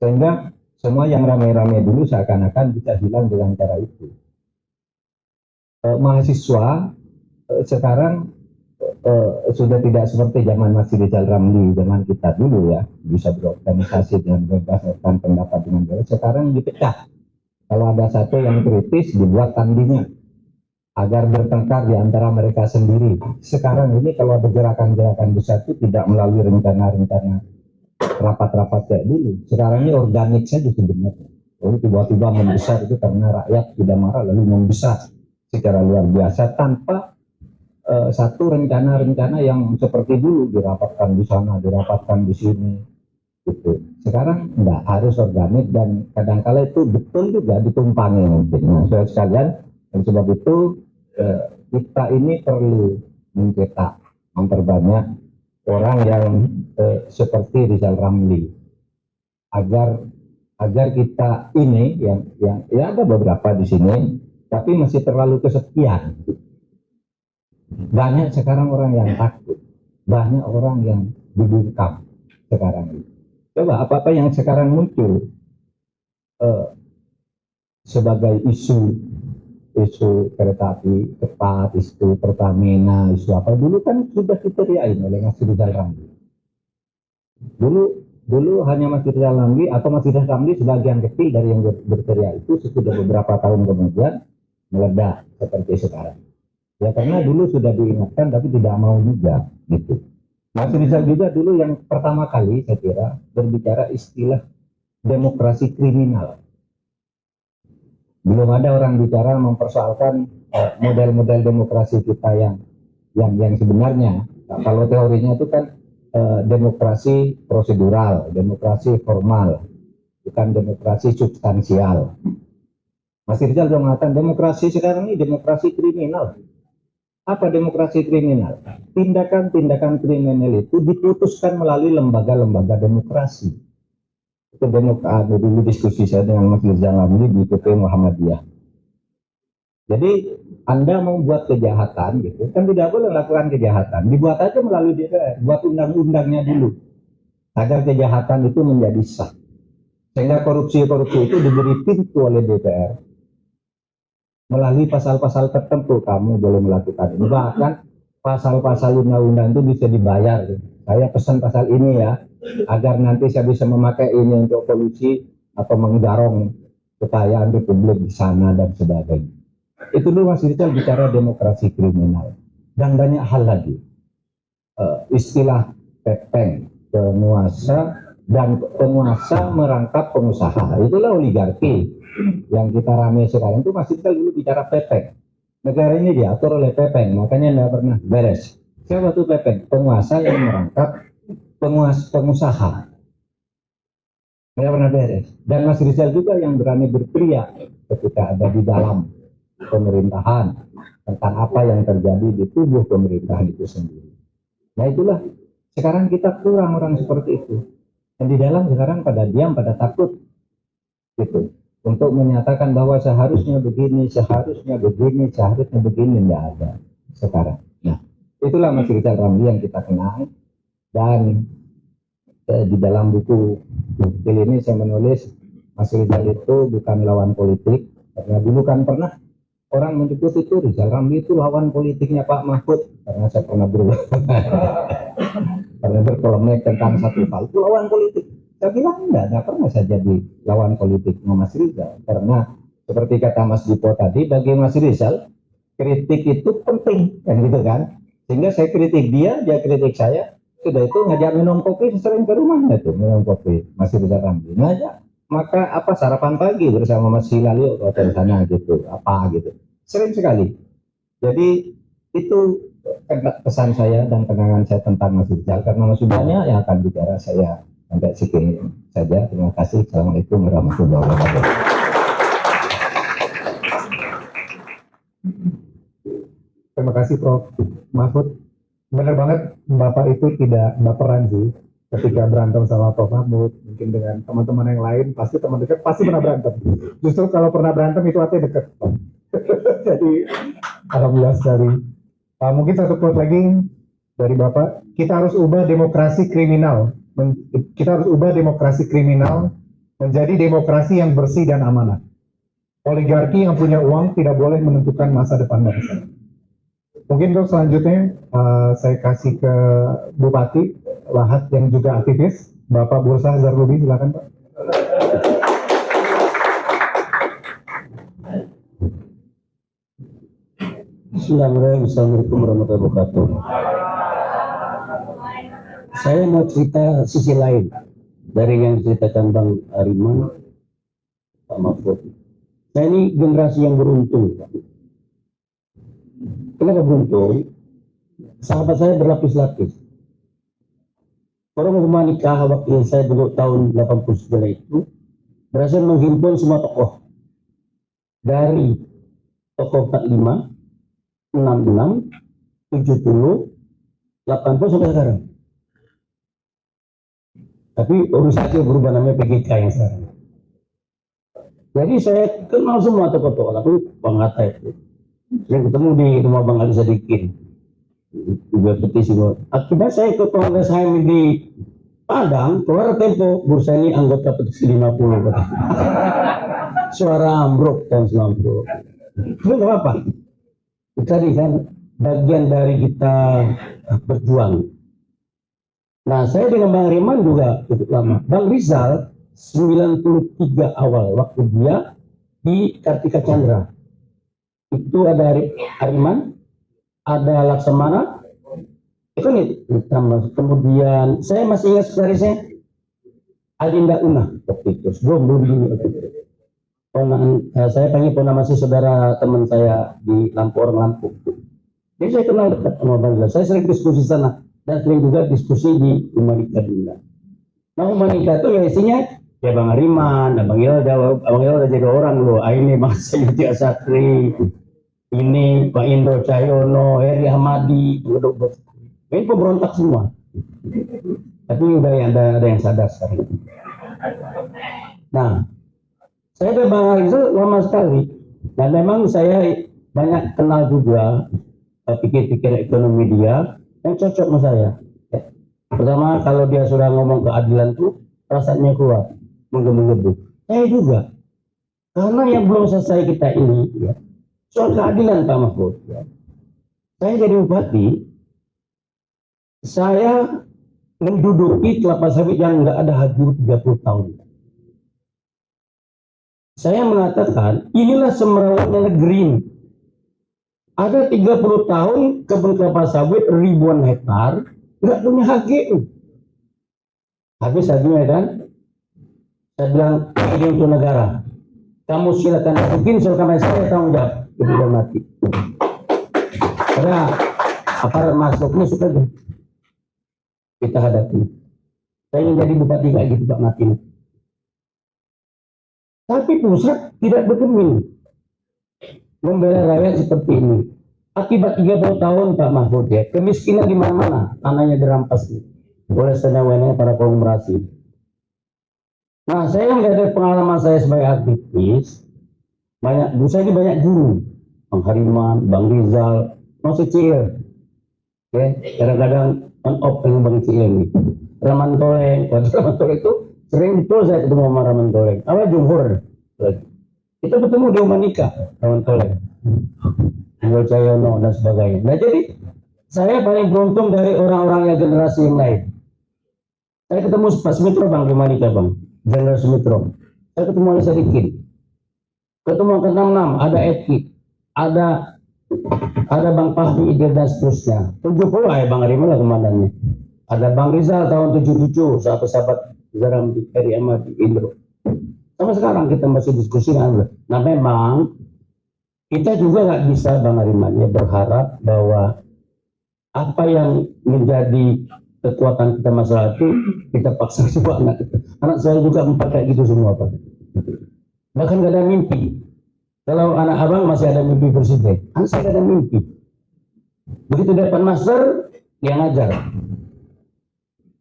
sehingga semua yang ramai-ramai dulu seakan-akan bisa hilang dengan cara itu. Mahasiswa sekarang sudah tidak seperti zaman Mas Rizal Ramli, zaman kita dulu ya, bisa berorganisasi dengan bebas, pendapat dengan bebas. Sekarang dipecah. Kalau ada satu yang kritis, dibuat tandingan agar bertengkar di antara mereka sendiri. Sekarang ini kalau ada gerakan-gerakan besar itu tidak melalui rencana-rencana rapat-rapat kayak dulu. Sekarang ini organik saja sebenarnya. Lalu tiba-tiba membesar itu karena rakyat sudah marah, lalu membesar secara luar biasa tanpa satu rencana-rencana yang seperti dulu, dirapatkan di sana, dirapatkan di sini gitu. Sekarang enggak, harus organik, dan kadang-kala itu betul juga ditumpangi mungkin. Nah, saudara sekalian, dan sebab itu kita ini perlu mencetak, memperbanyak orang yang seperti Rizal Ramli, agar kita ini yang ya ada beberapa di sini tapi masih terlalu kesepian. Banyak sekarang orang yang takut, banyak orang yang dibungkam sekarang ini. Coba apa-apa yang sekarang muncul sebagai isu kereta api cepat, isu Pertamina, isu apa dulu kan sudah diteriakin oleh Mas Rizal Ramli. Dulu hanya Mas Rizal Ramli atau Mas Rizal Ramli sebagian kecil dari yang berteriak itu sudah beberapa tahun kemudian meledak seperti sekarang. Ya karena dulu sudah diingatkan tapi tidak mau juga gitu. Mas Rizal juga dulu yang pertama kali saya kira berbicara istilah demokrasi kriminal. Belum ada orang bicara mempersoalkan model-model demokrasi kita yang sebenarnya. Nah, kalau teorinya itu kan demokrasi prosedural, demokrasi formal, bukan demokrasi substansial. Mas Rizal sudah mengatakan demokrasi sekarang ini demokrasi kriminal. Apa demokrasi kriminal? Tindakan-tindakan kriminal itu diputuskan melalui lembaga-lembaga demokrasi. Itu dulu diskusi saya dengan Mas Rizal Ramli di PP Muhammadiyah. Jadi Anda mau buat kejahatan gitu, kan tidak boleh melakukan kejahatan. Dibuat aja melalui DPR, buat undang-undangnya dulu. Agar kejahatan itu menjadi sah. Sehingga korupsi-korupsi itu diberi pintu oleh DPR. Melalui pasal-pasal tertentu kamu boleh melakukan ini. Bahkan pasal-pasal undang-undang itu bisa dibayar. Saya pesan pasal ini ya, agar nanti saya bisa memakai ini untuk kolusi atau menggarong kekayaan republik di sana dan sebagainya. Itu dulu Mas Rizal bicara demokrasi kriminal dan banyak hal lagi. Istilah pepeng, penguasa dan penguasa merangkap pengusaha, itulah oligarki yang kita ramai sekarang. Itu Mas Rizal dulu bicara pepeng. Negara ini diatur oleh pepeng, makanya tidak pernah beres. Siapa tuh pepeng? Penguasa yang merangkap pengusaha. Tidak pernah beres. Dan Mas Rizal juga yang berani berteriak ketika ada di dalam pemerintahan tentang apa yang terjadi di tubuh pemerintahan itu sendiri. Nah itulah sekarang kita kurang orang seperti itu. Dan di dalam sekarang pada diam, pada takut gitu. Untuk menyatakan bahwa seharusnya begini, seharusnya tidak ada sekarang. Nah, itulah Mas Rizal Ramli yang kita kenal. Dan di dalam buku ini saya menulis Mas Rizal itu bukan lawan politik, karena dulu kan pernah orang menyebut itu Rizal Ramli itu lawan politiknya Pak Mahfud, karena saya pernah karena berpolemik tentang satu hal itu lawan politik. Saya bilang enggak pernah saya jadi lawan politiknya Mas Rizal, karena seperti kata Mas Dipo tadi, bagi Mas Rizal kritik itu penting kan gitu kan, sehingga saya kritik dia kritik saya, sudah itu ngajak minum kopi sering ke rumahnya tuh minum kopi Mas Rizal Ramli, ngajak maka apa sarapan pagi bersama Mas Hilal yuk ke sana gitu apa gitu, sering sekali. Jadi itu pesan saya dan kenangan saya tentang Mas Rizal, karena masih banyak yang akan bicara, saya sampai segini saja. Terima kasih. Assalamualaikum warahmatullahi wabarakatuh. Terima kasih Prof. Mahfud. Benar banget, Bapak itu tidak baperan sih ketika berantem sama Prof. Mahfud. Mungkin dengan teman-teman yang lain, pasti teman dekat pasti pernah berantem. Justru kalau pernah berantem itu artinya dekat. Jadi alhamdulillah sekali. Mungkin satu quote lagi dari Bapak, kita harus ubah demokrasi kriminal. Kita harus ubah demokrasi kriminal menjadi demokrasi yang bersih dan amanah. Oligarki yang punya uang tidak boleh menentukan masa depan bangsa. Mungkin untuk selanjutnya saya kasih ke Bupati Lahat yang juga aktivis, Bapak Bursa Zarlubi, silakan Pak. Assalamualaikum warahmatullahi wabarakatuh. Saya mau cerita sisi lain dari yang ceritakan Bang Ariman, Pak Mahfud. Saya ini generasi yang beruntung. Kenapa beruntung? Sahabat saya berlapis-lapis. Orang rumah nikah waktu saya dulu tahun 89 itu berhasil menghimpun semua tokoh. Dari tokoh 45, 66, 70, 80 sampai sekarang. Tapi organisasi berubah namanya PGK yang sekarang. Jadi saya kenal semua tokoh-tokoh, tapi Bang Hatta itu. Saya ketemu di rumah Bang Ali Sadikin. Juga petisi. Akibat saya ikut kongres HM di Padang, keluar Tempo, Bursa ini anggota petisi 50. Suara ambruk tahun 90. Itu nggak apa-apa. Tadi kan bagian dari kita berjuang. Nah, saya dengan Bang Riman juga cukup lama. Bang Rizal 93 awal waktu dia di Kartika Chandra. Itu ada Ariman, ada Laksamana, itu nih ditambah. Kemudian saya masih ingat sekretarisnya Adinda Una waktu itu. Belum dulu waktu itu. Saya panggil masih saudara teman saya di Lampung, orang Lampung. Jadi saya kenal dekat sama Bang Rizal. Saya sering diskusi sana dan sering juga diskusi di Humanika Dinda. Nah, Humanika itu ya isinya ya Bang Ariman, Bang Ilda udah jadi orang loh. Ini Bang Sayyidi Asakri, ini Pak Indro Cahyono, Heri Hamadi, ini pemberontak semua. Tapi udah ada yang sadar sekarang. Nah, saya dengan Bang Rizal lama sekali. Dan memang saya banyak kenal juga pikir-pikir ekonomi dia yang cocok sama saya. Pertama, kalau dia sudah ngomong keadilan tuh rasanya kuat, menggebu-gebu. Saya juga, karena yang belum selesai kita ini, ya, soal keadilan Pak Mahfud. Ya. Saya jadi bupati, saya menduduki kelapa sawit yang nggak ada hadir 30 tahun. Saya mengatakan, inilah semerawutnya negeri. Ada 30 tahun kebun kelapa sawit ribuan hektar nggak punya HGU. Habis hasilnya kan, saya bilang ini untuk negara. Kamu silakan masukin, silakan saya tanggung jawab. Kemudian mati. Karena aparat masuknya suka kita hadapi. Saya ingin jadi bupati kayak gitu Pak mati. Tapi pusat tidak bergeming membela rakyat seperti ini. Akibat 30 tahun Pak Mahfud ya, kemiskinan di mana-mana, tanahnya dirampas oleh senyawa para konglomerasi. Nah, saya nggak ada pengalaman saya sebagai aktivis, saya ini banyak guru, Bang Hariman, Bang Rizal, masih Cil, ya, kadang-kadang on off dengan Bang Cil ini. Raman Toleng itu sering betul saya ketemu sama Raman Toleng. Apa Jumhur? Kita bertemu di Humanika, Raman Toleng. Indro Cahyono dan sebagainya. Nah jadi saya paling beruntung dari orang-orang yang generasi yang lain. Saya ketemu Pak Sumitro Bang di Manika Bang, Jenderal Sumitro. Saya ketemu Alisa Dikin. Ketemu ke-66 ada Eki, ada Bang Fahmi Idir dan seterusnya. 70 ya Bang Ariman lah komandannya. Ada Bang Rizal tahun 77, sahabat Zaram di Heri Amadi Indro. Sampai sekarang kita masih diskusi dengan. Nah memang kita juga nggak bisa Bang Ariman ya berharap bahwa apa yang menjadi kekuatan kita masalah itu kita paksa semua anak kita. Anak saya juga 4 kayak gitu semua Pak. Bahkan nggak ada mimpi. Kalau anak abang masih ada mimpi presiden, anak saya nggak ada mimpi. Begitu dapat master dia ngajar.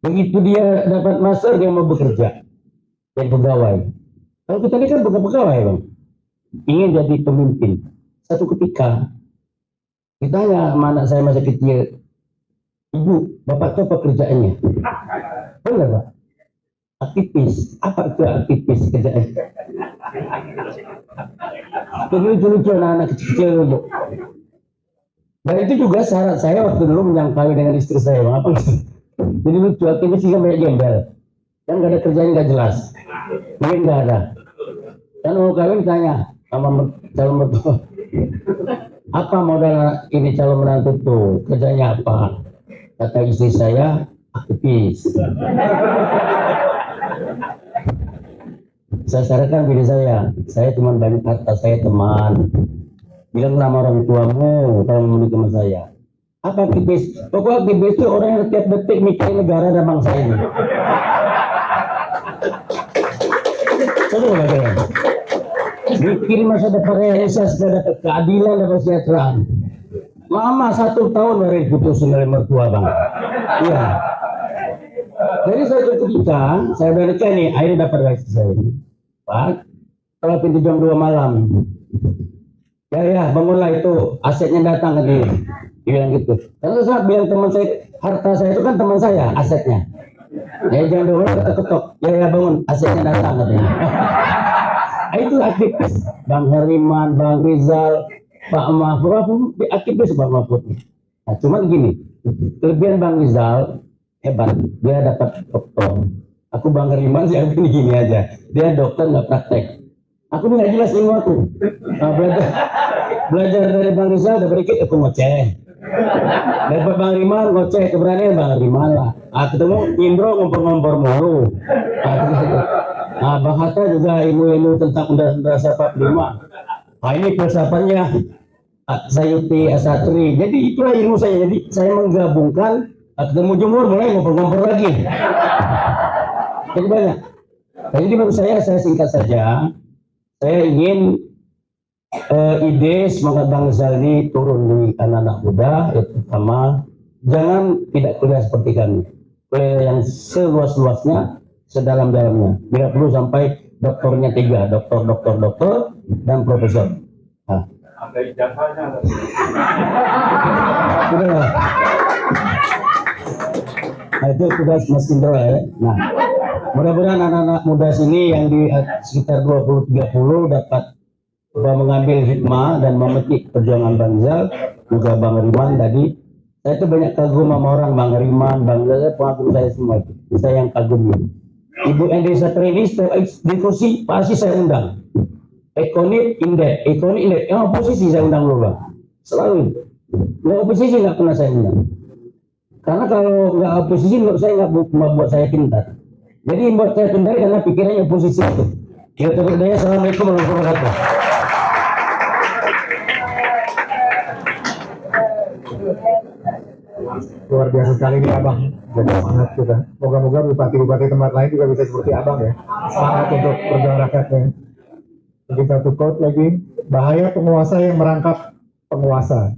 Begitu dia dapat master dia mau bekerja jadi pegawai. Kalau kita ini kan bukan pegawai Bang, ingin jadi pemimpin. Satu ketika ditanya sama anak saya masih kecil, Ibu, Bapak itu apa kerjaannya? Benar Pak? Aktivis. Apa itu aktivis kerjaannya? Itu lucu-lucu anak kecil dulu. Dan itu juga syarat saya waktu dulu menyangkali dengan istri saya Bang. Apa sih? Jadi lucu, aktivis juga banyak gembel. Kan gak ada kerjaan gak jelas. Mungkin gak ada. Dan mau kawin tanya sama calon mertua, apa modal ini calon menantu tuh, kerjanya apa? Kata istri saya, aktivis. Saya sarankan diri saya cuma banyak harta, saya teman. Bilang nama orang tuamu kalau menikah sama saya. Apa aktivis? Pokoknya aktivis itu orang yang setiap detik mikirin negara dan bangsa ini. Coba ya. Bikin masa depan realisasi supaya dapat keadilan dan kesejahteraan. Lama 1 tahun baru diputusin oleh mertua Bang. Iya. Jadi saya ketika saya balik nih, akhirnya dapat gaji saya ini. Pak, kalau pintu jam 2 malam. Ya bangunlah itu asetnya datang ke dia. Dia bilang gitu. Karena saya bilang teman saya, harta saya itu kan teman saya, asetnya. Ya jam 2 malam kita ketok. Ya bangun, asetnya datang katanya. Itu aktivis Bang Heriman, Bang Rizal, Pak Mahfud, aktivis Pak Mahfud. Nah, cuma gini, kelebihan Bang Rizal, hebat, dia dapat doktor. Aku Bang Riman sih gini aja, dia dokter nggak praktek. Aku nggak jelas ilmu aku. Nah, belajar dari Bang Rizal udah berikut aku ngoceh. Dapat Bang Riman ngoceh, keberanian Bang Riman lah. Ketemu Indro ngompor-ngompor mulu. Bang Hatta juga ilmu-ilmu tentang undang-undang 45. Ini filsafatnya Sayuti Asatri. Jadi itulah ilmu saya. Jadi saya menggabungkan, ketemu Jumur mulai ngompor-ngompor lagi. Jadi banyak. Jadi menurut saya singkat saja. Saya ingin ide semangat Bang Rizal ini turun di anak-anak muda. Yang pertama, jangan tidak kuliah seperti kami. Kuliah yang seluas-luasnya, sedalam-dalamnya. Bila perlu sampai doktornya 3, doktor, dan profesor. Ada ijazahnya. Sudah. Nah, itu tugas Mas Indro ya. Nah, mudah-mudahan anak-anak muda sini yang di sekitar 20-30 dapat mengambil hikmah dan memetik perjuangan Bang Rizal, juga Bang Riman tadi. Saya itu banyak kagum sama orang, Bang Riman, Bang Rizal, pengagum saya semua itu. Saya yang kagum ini. Ibu Ende Satri ini diskusi pasti saya undang. Ekonit Indek, yang oposisi saya undang dulu Bang. Selalu. Yang oposisi nggak pernah saya undang. Karena kalau nggak oposisi menurut saya nggak membuat saya pintar. Jadi buat saya pintar karena pikirannya oposisi itu. Ya terima. Assalamualaikum warahmatullahi wabarakatuh. Luar biasa sekali nih Abang, jadi semangat kita. Moga-moga bupati-bupati tempat lain juga bisa seperti Abang ya, semangat untuk berjuang rakyatnya. Jadi satu quote lagi, bahaya penguasa yang merangkap penguasa,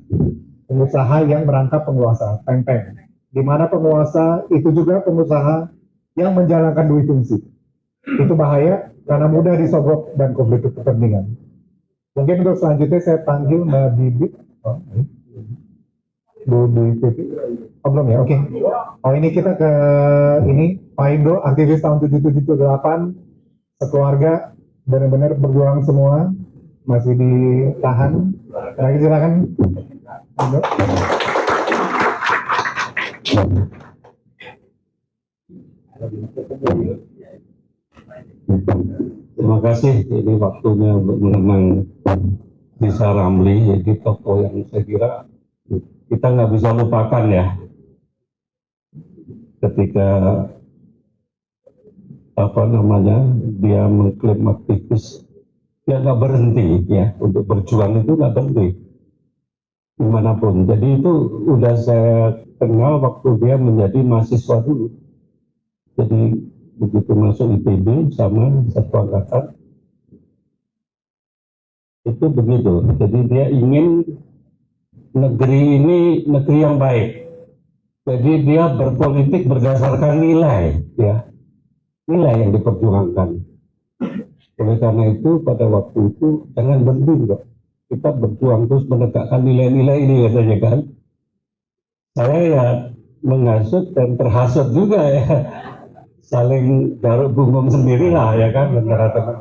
pengusaha yang merangkap penguasa, peng-peng. Di mana penguasa itu juga pengusaha yang menjalankan dua fungsi. Itu bahaya karena mudah disogok dan konflik kepentingan. Mungkin untuk selanjutnya saya panggil Mbak Bibit. Oh, belum ya, oke. Oh, ini kita ke ini Pak Indo, aktivis tahun 7778, sekeluarga benar-benar berjuang semua, masih ditahan. Lagi silakan Indo. Terima kasih, ini waktunya untuk mengenang Rizal Ramli, jadi tokoh yang saya kira kita nggak bisa lupakan ya, ketika dia mengklaim aktivis, dia nggak berhenti ya, untuk berjuang itu nggak berhenti dimanapun. Jadi itu udah saya kenal waktu dia menjadi mahasiswa dulu. Jadi begitu masuk IPB sama satu angkatan itu begitu. Jadi dia ingin negeri ini negeri yang baik. Jadi dia berpolitik berdasarkan nilai, ya, nilai yang diperjuangkan. Oleh karena itu pada waktu itu jangan berhenti dong. Kita berjuang terus menegakkan nilai-nilai ini katanya kan. Saya ya menghasut dan terhasut juga ya. Saling garuk bungkung sendiri lah ya kan antara teman.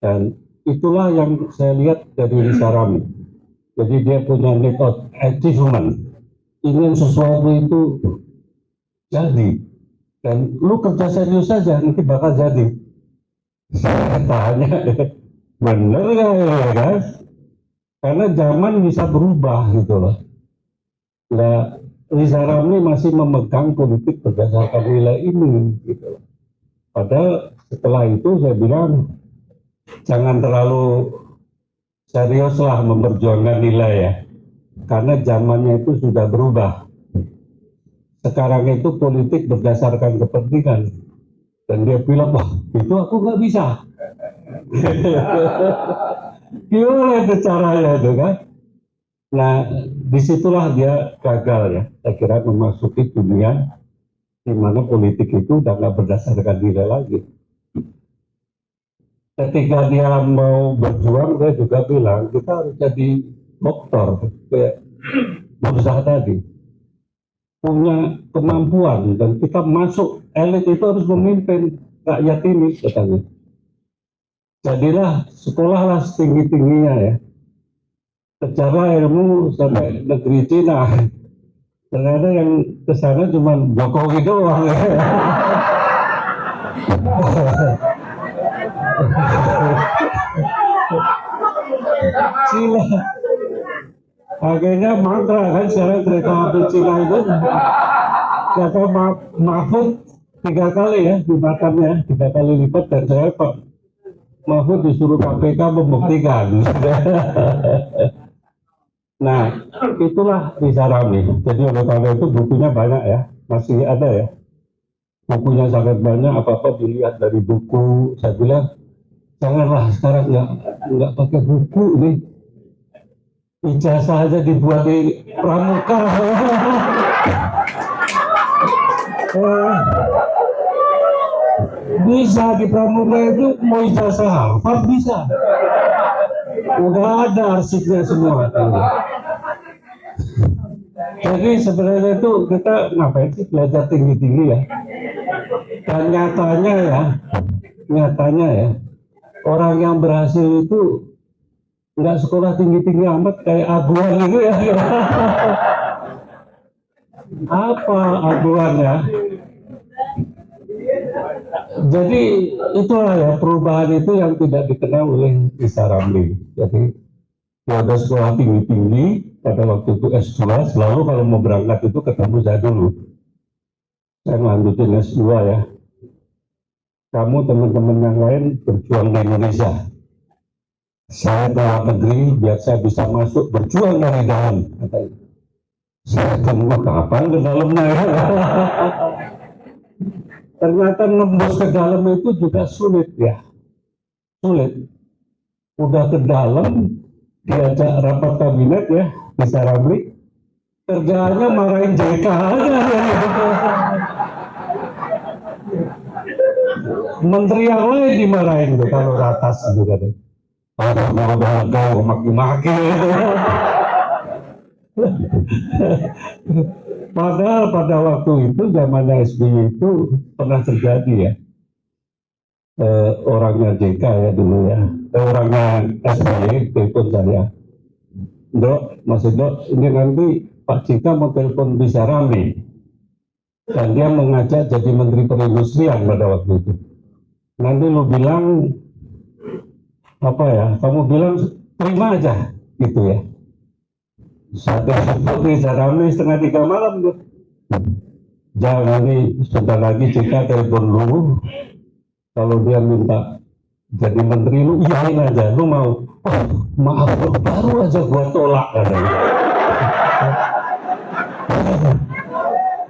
Dan itulah yang saya lihat dari Rizal Ramli. Jadi dia punya need of achievement, ingin sesuatu itu jadi, dan lu kerja serius saja nanti bakal jadi. Saya tanya, bener gak ya kan? Karena zaman bisa berubah gitu loh. Nah, Rizal Ramli masih memegang politik berdasarkan nilai ini gitu loh. Padahal setelah itu saya bilang jangan terlalu seriuslah memperjuangkan nilai ya, karena zamannya itu sudah berubah. Sekarang itu politik berdasarkan kepentingan, dan dia bilang wah itu aku nggak bisa. Gimana itu caranya itu kan? Nah disitulah dia gagal ya. Saya kira memasuki dunia di mana politik itu udah nggak berdasarkan nilai lagi. Ketika dia mau berjuang, saya juga bilang kita harus jadi dokter kayak berusaha tadi, punya kemampuan dan kita masuk elit itu harus memimpin rakyat ini katanya. Jadilah sekolahlah setinggi-tingginya ya, secara ilmu sampai negeri Cina, Ternyata yang kesana cuma Jokowi doang. Cina. Akhirnya mantra kan sekarang kereta api Cina itu kata Mahfud 3 kali ya dimakannya 3 kali lipat dan saya Pak Mahfud disuruh KPK membuktikan. Nah itulah Risa Ramli. Jadi oleh karena itu bukunya banyak ya, masih ada ya. Bukunya sangat banyak, apa-apa dilihat dari buku. Saya bilang janganlah sekarang nggak pakai buku nih. Ijazah aja dibuat di pramuka. Bisa di pramuka itu mau ijazah Harvard bisa. Udah ada arsipnya semua. Jadi sebenarnya itu kita ngapain sih belajar tinggi-tinggi ya? Dan nyatanya ya, orang yang berhasil itu nggak sekolah tinggi-tinggi amat kayak Aguan itu ya. Apa Aguannya? Jadi itulah ya perubahan itu yang tidak dikenal oleh Risa Ramli. Jadi dia ada sekolah tinggi-tinggi pada waktu itu S2, selalu kalau mau berangkat itu ketemu saya dulu. Saya lanjutin S2 ya. Kamu teman-teman yang lain berjuang di Indonesia. Saya ke luar negeri biar saya bisa masuk berjuang dari dalam. Saya tunggu kapan ke dalamnya ya. Ternyata nembus ke dalam itu juga sulit ya. Sulit. Udah ke dalam, diajak rapat kabinet ya, Risa Ramli. Kerjaannya marahin JK aja. Menteri yang lain dimarahin tuh kalau ratas juga deh. Mau maki-maki. Padahal pada waktu itu zaman SBY itu pernah terjadi ya. Orangnya JK ya dulu ya. Orangnya SBY telepon saya. Dok, Mas Dok, ini nanti Pak JK mau telepon Risa Ramli. Dan dia mengajak jadi Menteri Perindustrian pada waktu itu. Nanti lu bilang apa ya? Kamu bilang terima aja gitu ya. Saat itu Risa Ramli 2:30 malam tuh. Jangan nih sebentar lagi JK telepon lu. Kalau dia minta jadi menteri lu iyain aja. Lu mau? Oh, maaf baru aja gua tolak katanya.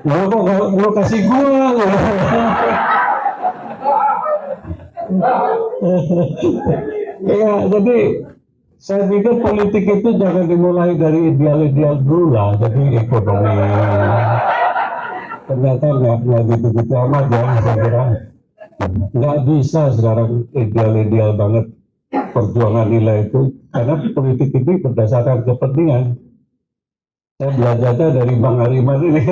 Lu kok kasih gua? Ya, jadi saya pikir politik itu jangan dimulai dari ideal-ideal dulu lah. Jadi ekonomi ternyata nggak gitu-gitu amat ya. Saya kira nggak bisa sekarang ideal-ideal banget perjuangan nilai itu karena politik ini berdasarkan kepentingan. Saya belajarnya dari Bang Hariman ini.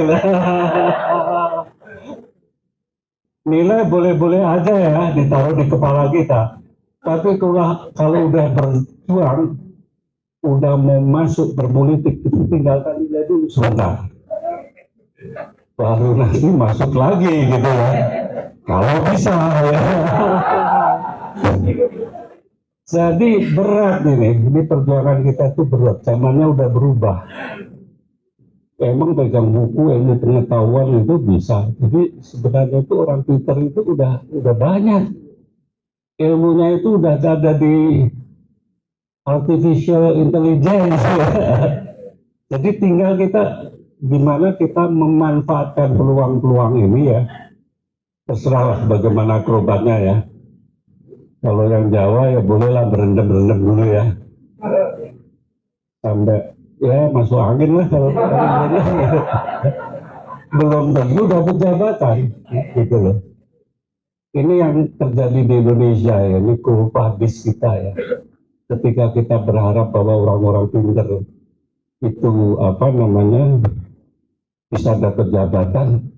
Nilai boleh-boleh aja ya ditaruh di kepala kita. Tapi kalau udah berjuang, udah mau masuk berpolitik itu tinggalkan nilai dulu sebentar. Baru nanti masuk lagi gitu ya. Kalau bisa ya. Jadi berat ini perjuangan kita tuh berat. Zamannya udah berubah. Emang pegang buku ilmu pengetahuan itu bisa. Jadi sebenarnya itu orang Twitter itu udah banyak. Ilmunya itu udah ada di artificial intelligence. Jadi tinggal kita gimana kita memanfaatkan peluang-peluang ini ya. Terserah bagaimana akrobatnya ya. Kalau yang Jawa ya bolehlah berendam-rendam dulu ya. Sampai ya masuk angin lah kalau belum tentu dapat jabatan gitu loh. Ini yang terjadi di Indonesia ya, ini kurva bis kita ya. Ketika kita berharap bahwa orang-orang pintar itu apa namanya bisa dapat jabatan,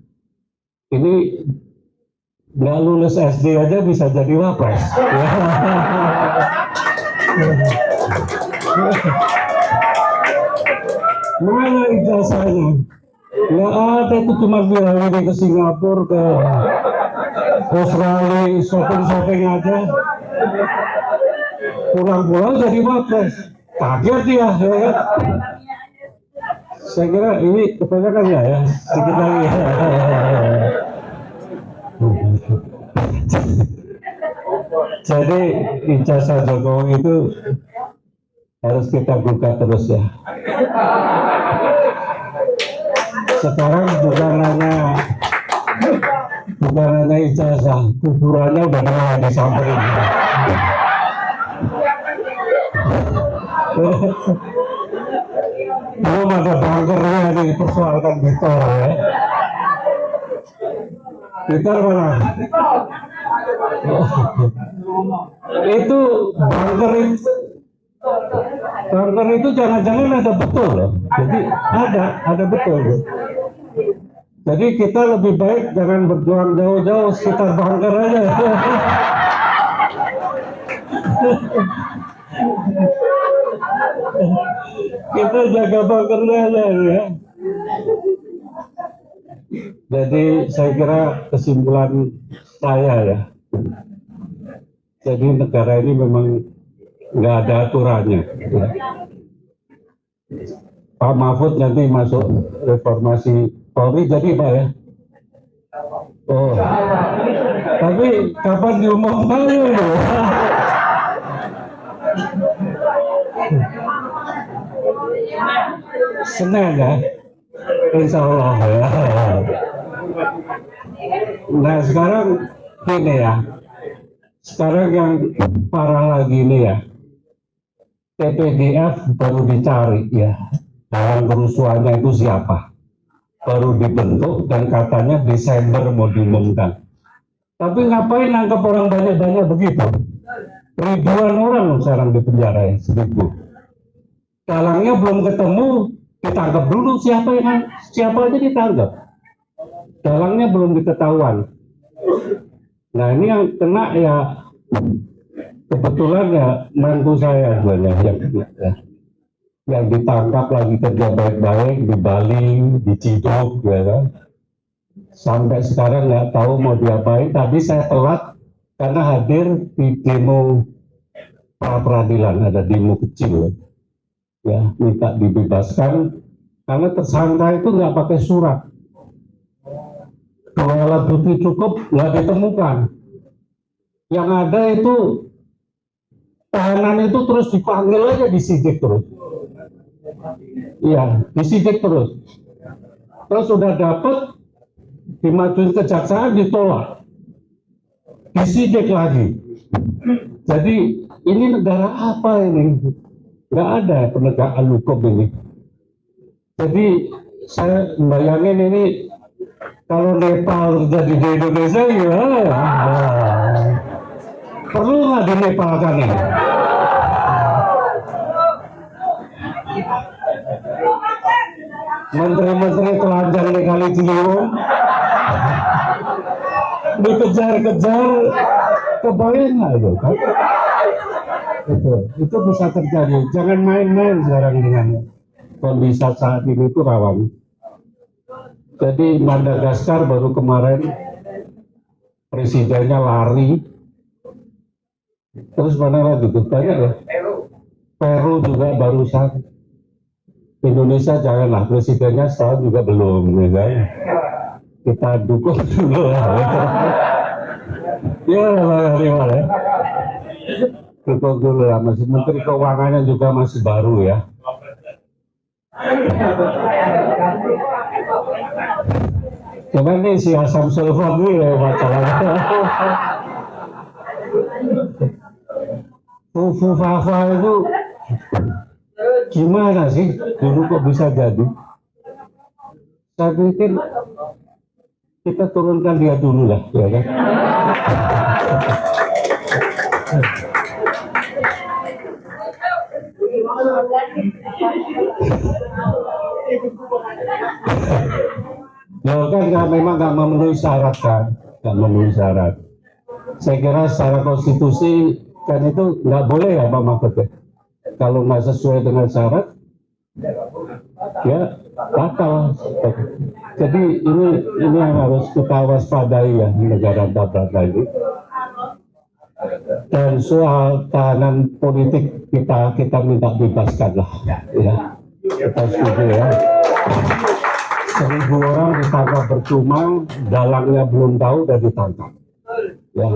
ini nggak lulus SD aja bisa jadi wapres. Mana ijazahnya? Nggak ada, itu cuma bilang ini ke Singapura, ke Australia, shopping-shopping aja. Pulang-pulang jadi wapres. Kaget dia, ya kan? Saya kira ini kebanyakan ya, sedikit lagi ya. Jadi ijazah Jokowi itu harus kita buka terus ya. Sekarang bukan hanya ijazah, kuburannya udah mulai disamperin. Belum ada bunkernya dipersoalkan Victor ya. Victor mana? Itu bunker itu jangan-jangan ada betul loh. Jadi ada betul. Jadi kita lebih baik jangan berjuang jauh-jauh sekitar bunker aja. Kita jaga bunkernya aja ya. Jadi saya kira kesimpulan saya ya. Jadi negara ini memang nggak ada aturannya. Ya. Pak Mahfud nanti masuk reformasi Polri jadi Pak ya. Oh, tapi kapan diumumkan dulu? Senin ya, Insya Allah ya. Nah sekarang gini ya, sekarang yang parah lagi ini ya, TPDF baru dicari ya, dalam kerusuhannya itu siapa? Baru dibentuk dan katanya Desember mau diumumkan. Tapi ngapain nangkep orang banyak-banyak begitu? Ribuan orang sekarang di penjara ya, 1000. Dalangnya belum ketemu, ditangkap dulu siapa aja ditangkap. Dalangnya belum diketahuan. Nah ini yang kena ya kebetulan ya mantu saya yang kena ya. Yang ditangkap lagi kerja baik-baik di Bali, di Ciduk, ya kan. Sampai sekarang nggak tahu mau diapain. Tadi saya telat karena hadir di demo pra peradilan, ada demo kecil, ya minta dibebaskan karena tersangka itu nggak pakai surat. Kalau alat bukti cukup nggak ditemukan. Yang ada itu tahanan itu terus dipanggil aja, disidik terus. Iya, disidik terus. Terus sudah dapat, dimajuin kejaksaan, ditolak. Disidik lagi. Jadi ini negara apa ini? Nggak ada penegakan hukum ini. Jadi saya bayangin ini kalau Nepal terjadi di Indonesia gimana? Nah, perlu nggak di Nepal kan ini? Menteri-menteri telanjang di Kali Ciliwung dikejar-kejar, kebayang nggak itu kan? Itu bisa terjadi. Jangan main-main sekarang dengan kondisi saat ini, itu rawan. Jadi Madagaskar baru kemarin presidennya lari. Terus mana lagi? Banyak ya. Peru juga barusan. Indonesia janganlah, presidennya setahun juga belum, ya kan? Kita dukung dulu lah. Ya, ya. Dukung dulu lah, masih Menteri Keuangannya juga masih baru ya. Cuman nih si Asam Sulfon ini ya masalahnya. Fufu Fafa itu gimana sih dulu kok bisa jadi? Saya pikir kita turunkan dia dulu lah, ya kan? Loh kan memang nggak memenuhi syarat kan, nggak memenuhi syarat. Saya kira secara konstitusi kan itu nggak boleh ya Pak Mahfud ya. Kalau nggak sesuai dengan syarat, ya batal. Jadi ini yang harus kita waspadai ya di negara Tabrata ini. Dan soal tahanan politik kita minta bebaskan lah, ya. Kita setuju ya. 1.000 orang ditangkap percuma, dalangnya belum tahu dan ditangkap. Ya,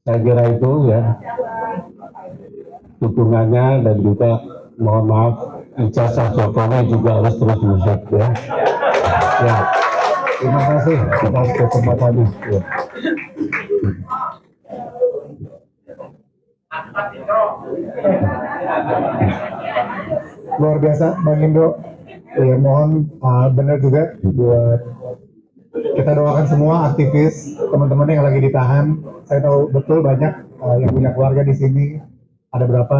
saya kira itu ya dukungannya, dan juga mohon maaf ijazah Jokowi juga harus terus diusut ya. Ya, terima kasih atas kesempatannya. Ya. Luar biasa Bang Indo. Ya, mohon benar juga buat kita doakan semua aktivis teman-teman yang lagi ditahan. Saya tahu betul banyak yang punya keluarga di sini. Ada berapa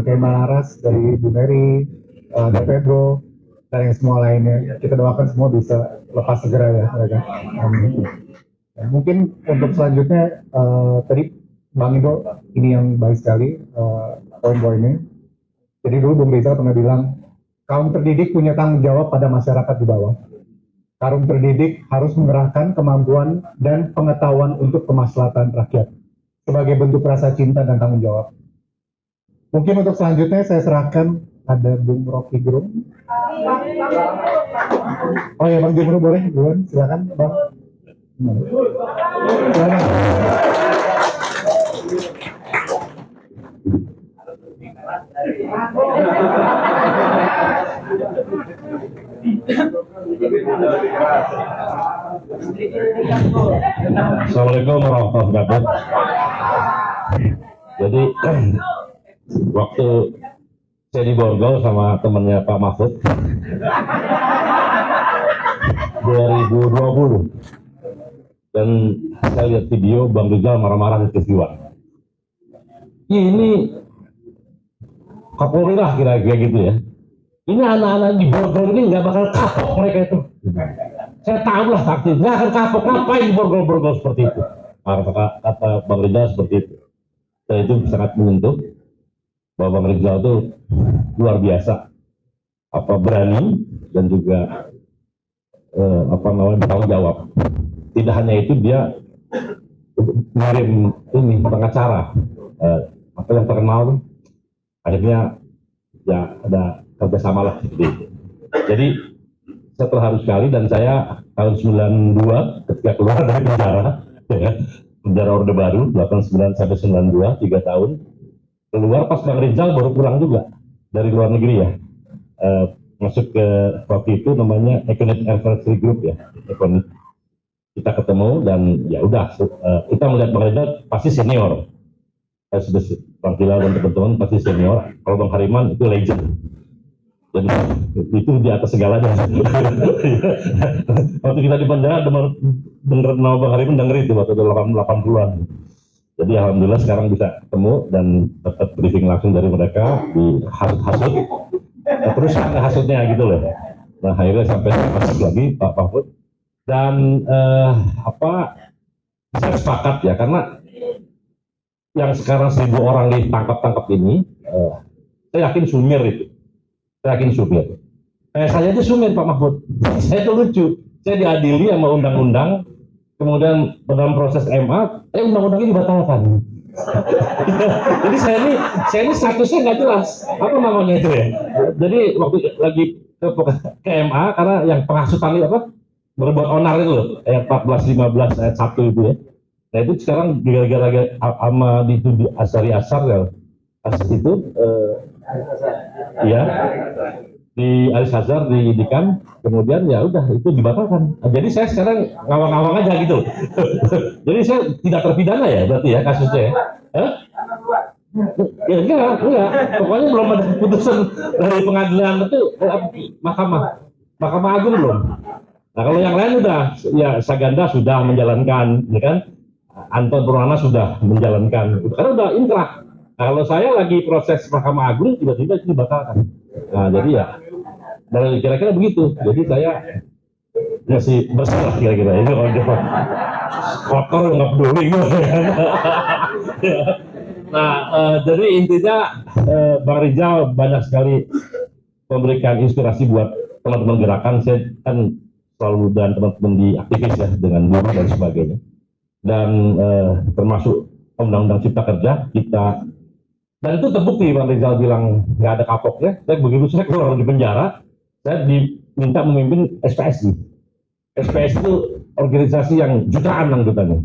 kayak Malaras dari Bu Mary, ada Pedro, dan yang semua lainnya. Kita doakan semua bisa lepas segera ya mereka. Amin. Ya, mungkin untuk selanjutnya tadi Bang Indo ini yang baik sekali poin-poinnya. Jadi dulu Bung Rizal pernah bilang kaum terdidik punya tanggung jawab pada masyarakat di bawah. Kaum terdidik harus mengerahkan kemampuan dan pengetahuan untuk kemaslahatan rakyat sebagai bentuk rasa cinta dan tanggung jawab. Mungkin untuk selanjutnya saya serahkan ada Bung Rocky Gerung. Oh ya Bang Jumro boleh, duluan silakan Bang. Silakan. Assalamualaikum warahmatullahi wabarakatuh. Jadi waktu saya di Borgol sama temannya Pak Mahfud 2020, dan saya lihat video Bang Rizal marah-marah di TV1. Ini Kapolri lah kira-kira gitu ya. Ini anak-anak di Borgol ini nggak bakal kapok mereka itu. Saya tahu lah taktik, nggak akan kapok, ngapain di Borgol-Borgol seperti itu. Kata Bang Rizal seperti itu. Dan itu sangat menyentuh bahwa Bang Rizal itu luar biasa, berani dan juga bertanggung jawab. Tidak hanya itu, dia ngirim ini pengacara yang terkenal, akhirnya ya ada kerjasama lah seperti itu. Jadi saya terharu sekali, dan saya tahun 92 ketika keluar dari penjara Orde Baru 89 sampai 92, 3 tahun keluar, pas Bang Rizal baru pulang juga dari luar negeri ya, masuk ke waktu itu namanya Economic Advisory Group ya, kita ketemu dan ya udah kita melihat Bang Rizal pasti senior, sudah Bang Hilal dan teman-teman pasti senior. Kalau Bang Hariman itu legend, jadi itu di atas segalanya. Waktu kita di penjara bener nama Bang Hariman denger itu waktu itu 80-an. Jadi alhamdulillah sekarang bisa ketemu dan dapat briefing langsung dari mereka di hasut, terus hasutnya gitu loh. Nah akhirnya sampai masuk lagi Pak Mahfud, dan saya sepakat ya, karena yang sekarang 1.000 orang ditangkap ini, saya yakin sumir itu. Saya yakin sumir. Saya aja sumir Pak Mahfud. Saya itu lucu. Saya diadili sama undang-undang, kemudian dalam proses MA, undang-undangnya dibatalkan. Jadi saya ini statusnya nggak jelas. Apa namanya itu ya? Jadi waktu lagi ke MA, karena yang penghasutan itu berbuat onar itu loh, ayat 14-15 ayat 1 itu ya. Nah itu sekarang gara-gara sama dituduh Asari Asar ya, itu ya di Aris Hazar diidikan, kemudian ya udah itu dibatalkan. Nah, jadi saya sekarang ngawang-ngawang aja gitu. Jadi saya tidak terpidana ya berarti ya kasusnya ya. Ya enggak. Pokoknya belum ada keputusan dari pengadilan itu Mahkamah Agung belum. Nah kalau yang lain udah, ya Saganda sudah menjalankan, ya kan? Anton Purwana sudah menjalankan, karena udah inkrah. Nah, kalau saya lagi proses Mahkamah Agung, tiba-tiba itu dibatalkan. Nah jadi ya, dari kira-kira begitu. Jadi saya masih bersalah kira-kira ini kalau dia kotor nggak peduli gitu. Nah jadi intinya Bang Rizal banyak sekali memberikan inspirasi buat teman-teman gerakan. Saya kan selalu dan teman-teman di aktivis ya dengan buruh dan sebagainya. Dan termasuk Undang-Undang Cipta Kerja kita, dan itu terbukti Bang Rizal bilang nggak ada kapoknya. Saya begitu saya keluar dari penjara, saya diminta memimpin SPSI. SPSI itu organisasi yang jutaan anggotanya.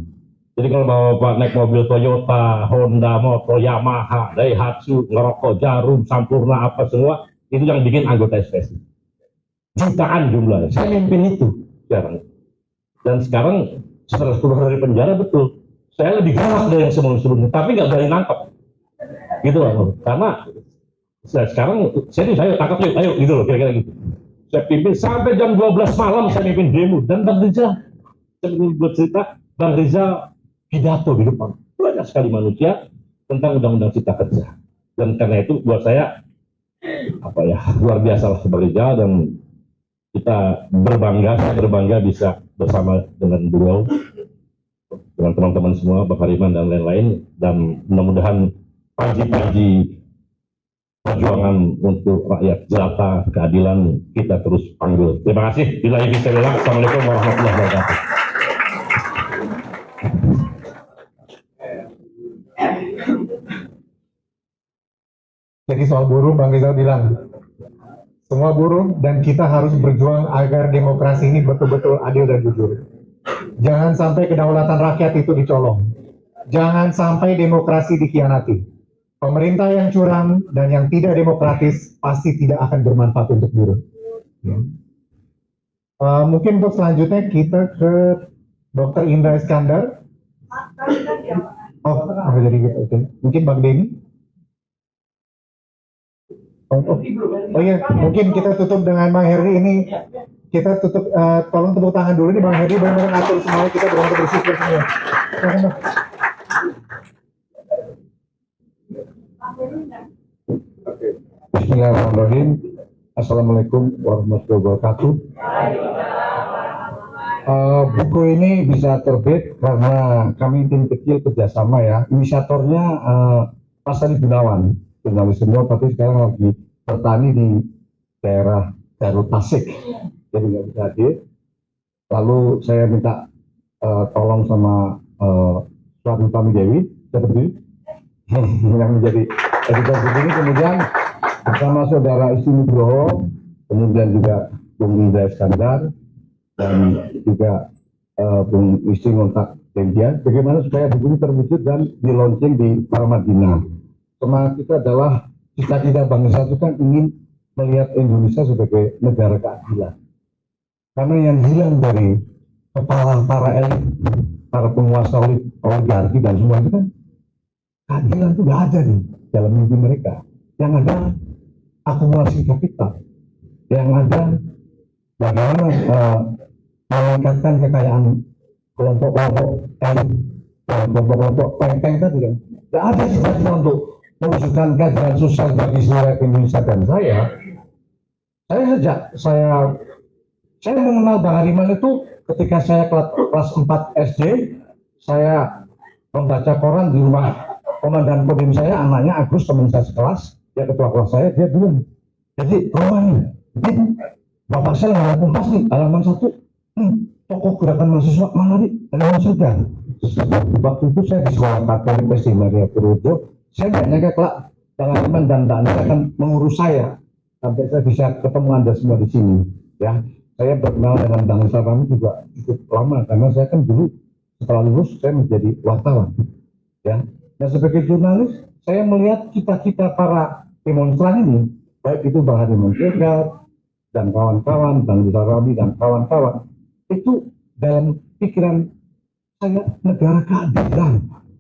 Jadi kalau Bapak naik mobil Toyota, Honda, Moto, Yamaha, Daihatsu, ngerokok, Jarum, Sampurna, apa semua, itu yang bikin anggota SPSI. Jutaan jumlahnya. Saya mimpin itu sekarang. Dan sekarang setelah keluar dari penjara, betul, saya lebih galak dari yang sebelum-sebelumnya, tapi nggak berani nangkep. Gitu loh. Karena sekarang saya tangkap yuk, ayo gitu loh, kira-kira gitu. Saya pimpin sampai jam 12 malam, saya pimpin demo. Dan Bang Rizal, saya buat cerita, Bang Rizal pidato di depan banyak sekali manusia tentang Undang-Undang Cipta Kerja. Dan karena itu buat saya luar biasa lah sebagai Rizal, dan kita berbangga bisa bersama dengan beliau, dengan teman-teman semua, Pak Hariman dan lain-lain, dan mudah-mudahan panji-panji perjuangan untuk rakyat jelata keadilan kita terus panggil. Terima kasih. Bila ini saya bilang, Assalamualaikum warahmatullahi wabarakatuh. Jadi soal buruh, Bang Rizal bilang, semua buruh dan kita harus berjuang agar demokrasi ini betul-betul adil dan jujur. Jangan sampai kedaulatan rakyat itu dicolong. Jangan sampai demokrasi dikhianati. Pemerintah yang curang dan yang tidak demokratis pasti tidak akan bermanfaat untuk buruh. Mungkin untuk selanjutnya kita ke Dr. Indra Iskandar. Oh, jadi gitu. Okay. Mungkin Bang Denny. Oh iya, mungkin kita tutup dengan Bang Heri ini. Kita tutup, tolong tepuk tangan dulu nih Bang Heri, benar-benar ngatur semuanya, kita benar-benar bersyukur semua. Bismillahirrahmanirrahim. Assalamualaikum warahmatullahi wabarakatuh. Buku ini bisa terbit karena kami tim kecil kerjasama ya. Inisiatornya Mas Adi Gunawan, jurnalis semua, tapi sekarang lagi bertani di daerah Garut Tasik, jadi nggak bisa hadir. Lalu saya minta tolong sama Suami Pami Dewi, seperti yang menjadi editor ini, kemudian bersama saudara Isti Nugroho, kemudian juga Bung Indra Iskandar, dan juga Bung Isti Ngontak Dendian, bagaimana supaya buku ini terwujud dan di launching di Paramadina. Semangat kita adalah cita-cita bangsa itu kan ingin melihat Indonesia sebagai negara keadilan. Karena yang hilang dari kepala para elit, para penguasa oligarki dan semua itu kan keadilan itu nggak ada nih dalam mimpi mereka. Yang ada akumulasi kapital, yang ada bagaimana meningkatkan kekayaan kelompok-kelompok elit, kelompok-kelompok peng-peng tadi kan. Nggak ada cita-cita untuk mewujudkan keadilan sosial bagi seluruh Indonesia. Dan saya mengenal Bang Hariman itu ketika saya kelas 4 SD. Saya membaca koran di rumah komandan kodim saya, anaknya Agus, teman saya sekelas, dia ketua kelas saya, dia bilang, jadi rumah nih, bapak saya nggak kumpas nih, halaman 1, tokoh gerakan mahasiswa mana nih, halaman sudah. Waktu itu saya di sekolah Katolik SD Maria Purworejo, saya nggak nyangka kelak Bang Hariman dan Mbak Anda akan mengurus saya sampai saya bisa ketemu Anda semua di sini. Ya, saya berkenal dengan Bang Rizal Ramli juga cukup lama karena saya kan dulu setelah lulus saya menjadi wartawan. Ya, dan sebagai jurnalis saya melihat cita-cita para demonstran ini, baik itu Bang Hariman Segar dan kawan-kawan, Bang Rizal Ramli dan kawan-kawan, itu dalam pikiran saya negara keadilan,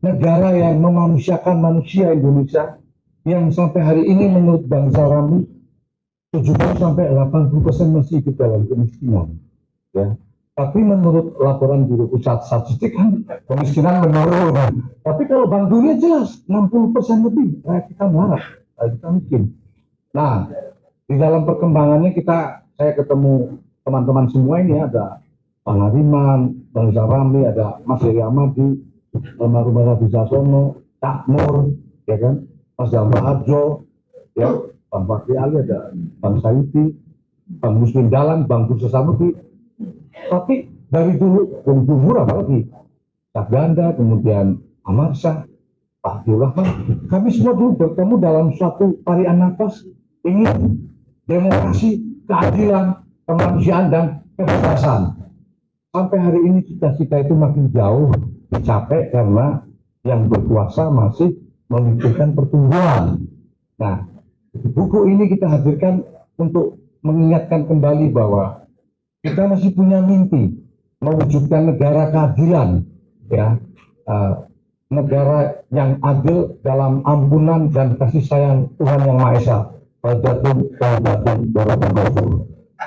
negara yang memanusiakan manusia Indonesia, yang sampai hari ini menurut Bang Rizal Ramli 70-80% masih hidup dalam kemiskinan. Ya. Tapi menurut laporan Biro Pusat Statistik kan kemiskinan menurun. Tapi kalau Bank Dunia jelas 60% lebih kita melarat, kita miskin. Nah, di dalam perkembangannya saya ketemu teman-teman semua ini, ada Bang Hariman, Bang Rizal Ramli, ada Mas Heri Amadi, almarhum Rabi Sasono, Cak Nur, ya kan, Mas Jamba Harjo, ya, Bang Fakri Ali, ada Bang Saidi, Bang Muslim Dalan, Bang Bursa Samudi, Tapi dari dulu, umur apalagi, Pak Ganda, kemudian Amarsyah, Pak Abdul Rahman, kami semua dulu bertemu dalam suatu tarian nafas ingin demokrasi, keadilan, kemanusiaan, dan kebebasan. Sampai hari ini cita-cita itu makin jauh dicapai karena yang berkuasa masih memikirkan pertumbuhan. Nah, buku ini kita hadirkan untuk mengingatkan kembali bahwa kita masih punya mimpi mewujudkan negara keadilan, ya, negara yang adil dalam ampunan dan kasih sayang Tuhan Yang Maha Esa.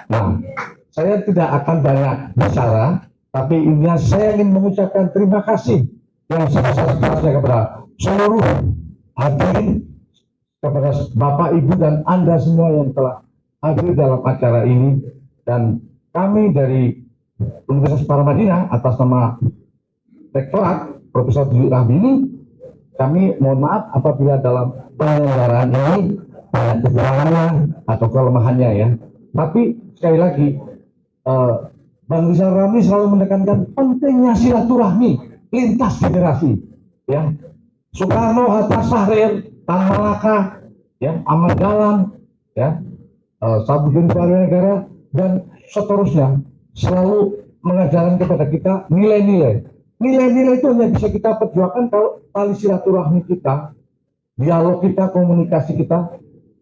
Nah, saya tidak akan banyak bicara, tapi intinya saya ingin mengucapkan terima kasih yang sebesar-besarnya kepada seluruh hadirin, kepada Bapak, Ibu, dan Anda semua yang telah hadir dalam acara ini. Dan kami dari Universitas Paramadina atas nama Rektorat Profesor Dwi Rahmini, kami mohon maaf apabila dalam penyelenggaraan ini banyak kekurangannya atau kelemahannya, ya. Tapi sekali lagi, Bang Rizal Ramli selalu menekankan pentingnya silaturahmi lintas generasi, ya. Soekarno, Hatta, Syahrir, Tan Malaka, ya, Ahmad Dahlan, ya, Sabudin Negara, dan seterusnya selalu mengajarkan kepada kita nilai-nilai. Nilai-nilai itu hanya bisa kita perjuangkan kalau tali silaturahmi kita, dialog kita, komunikasi kita,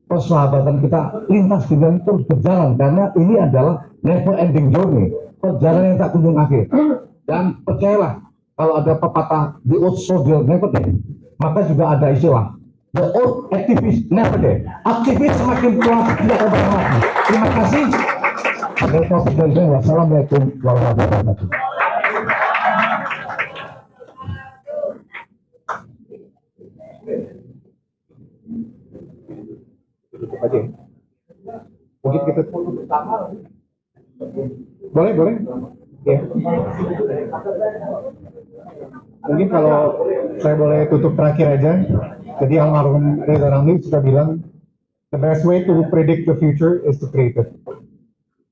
persahabatan kita lintas generasi terus berjalan, karena ini adalah never ending journey, perjalanan yang tak kunjung akhir. Dan percayalah, kalau ada pepatah the old soldier never dead, maka juga ada istilah the old activist never dead. Aktivis semakin tua tidak akan pernah mati. Terima kasih. Wassalamualaikum warahmatullahi wabarakatuh. Tutup aja. Mungkin kita boleh ya. Mungkin kalau saya boleh tutup terakhir aja. Jadi almarhum Reza Ramli sudah bilang, the best way to predict the future is to create it.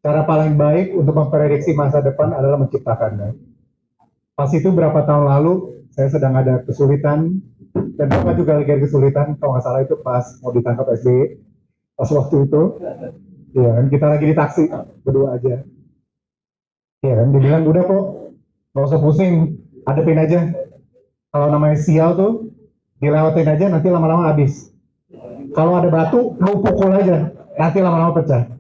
Cara paling baik untuk memprediksi masa depan adalah menciptakannya. Pas itu berapa tahun lalu saya sedang ada kesulitan, dan Bapak juga lagi ada kesulitan, kalau nggak salah itu pas mau ditangkap SBY. Pas waktu itu, ya kan, kita lagi di taksi berdua aja, ya kan, dibilang udah kok, nggak usah pusing, hadepin aja. Kalau namanya sial tuh, dilewatin aja, nanti lama-lama habis. Kalau ada batu, lu pukul aja, nanti lama-lama pecah.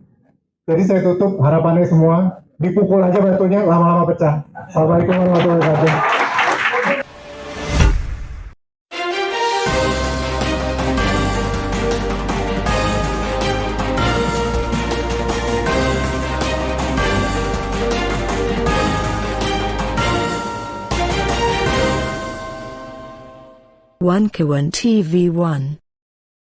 Jadi saya tutup harapannya semua, dipukul aja batunya, lama-lama pecah. Assalamualaikum warahmatullahi wabarakatuh. One Kawan TV 1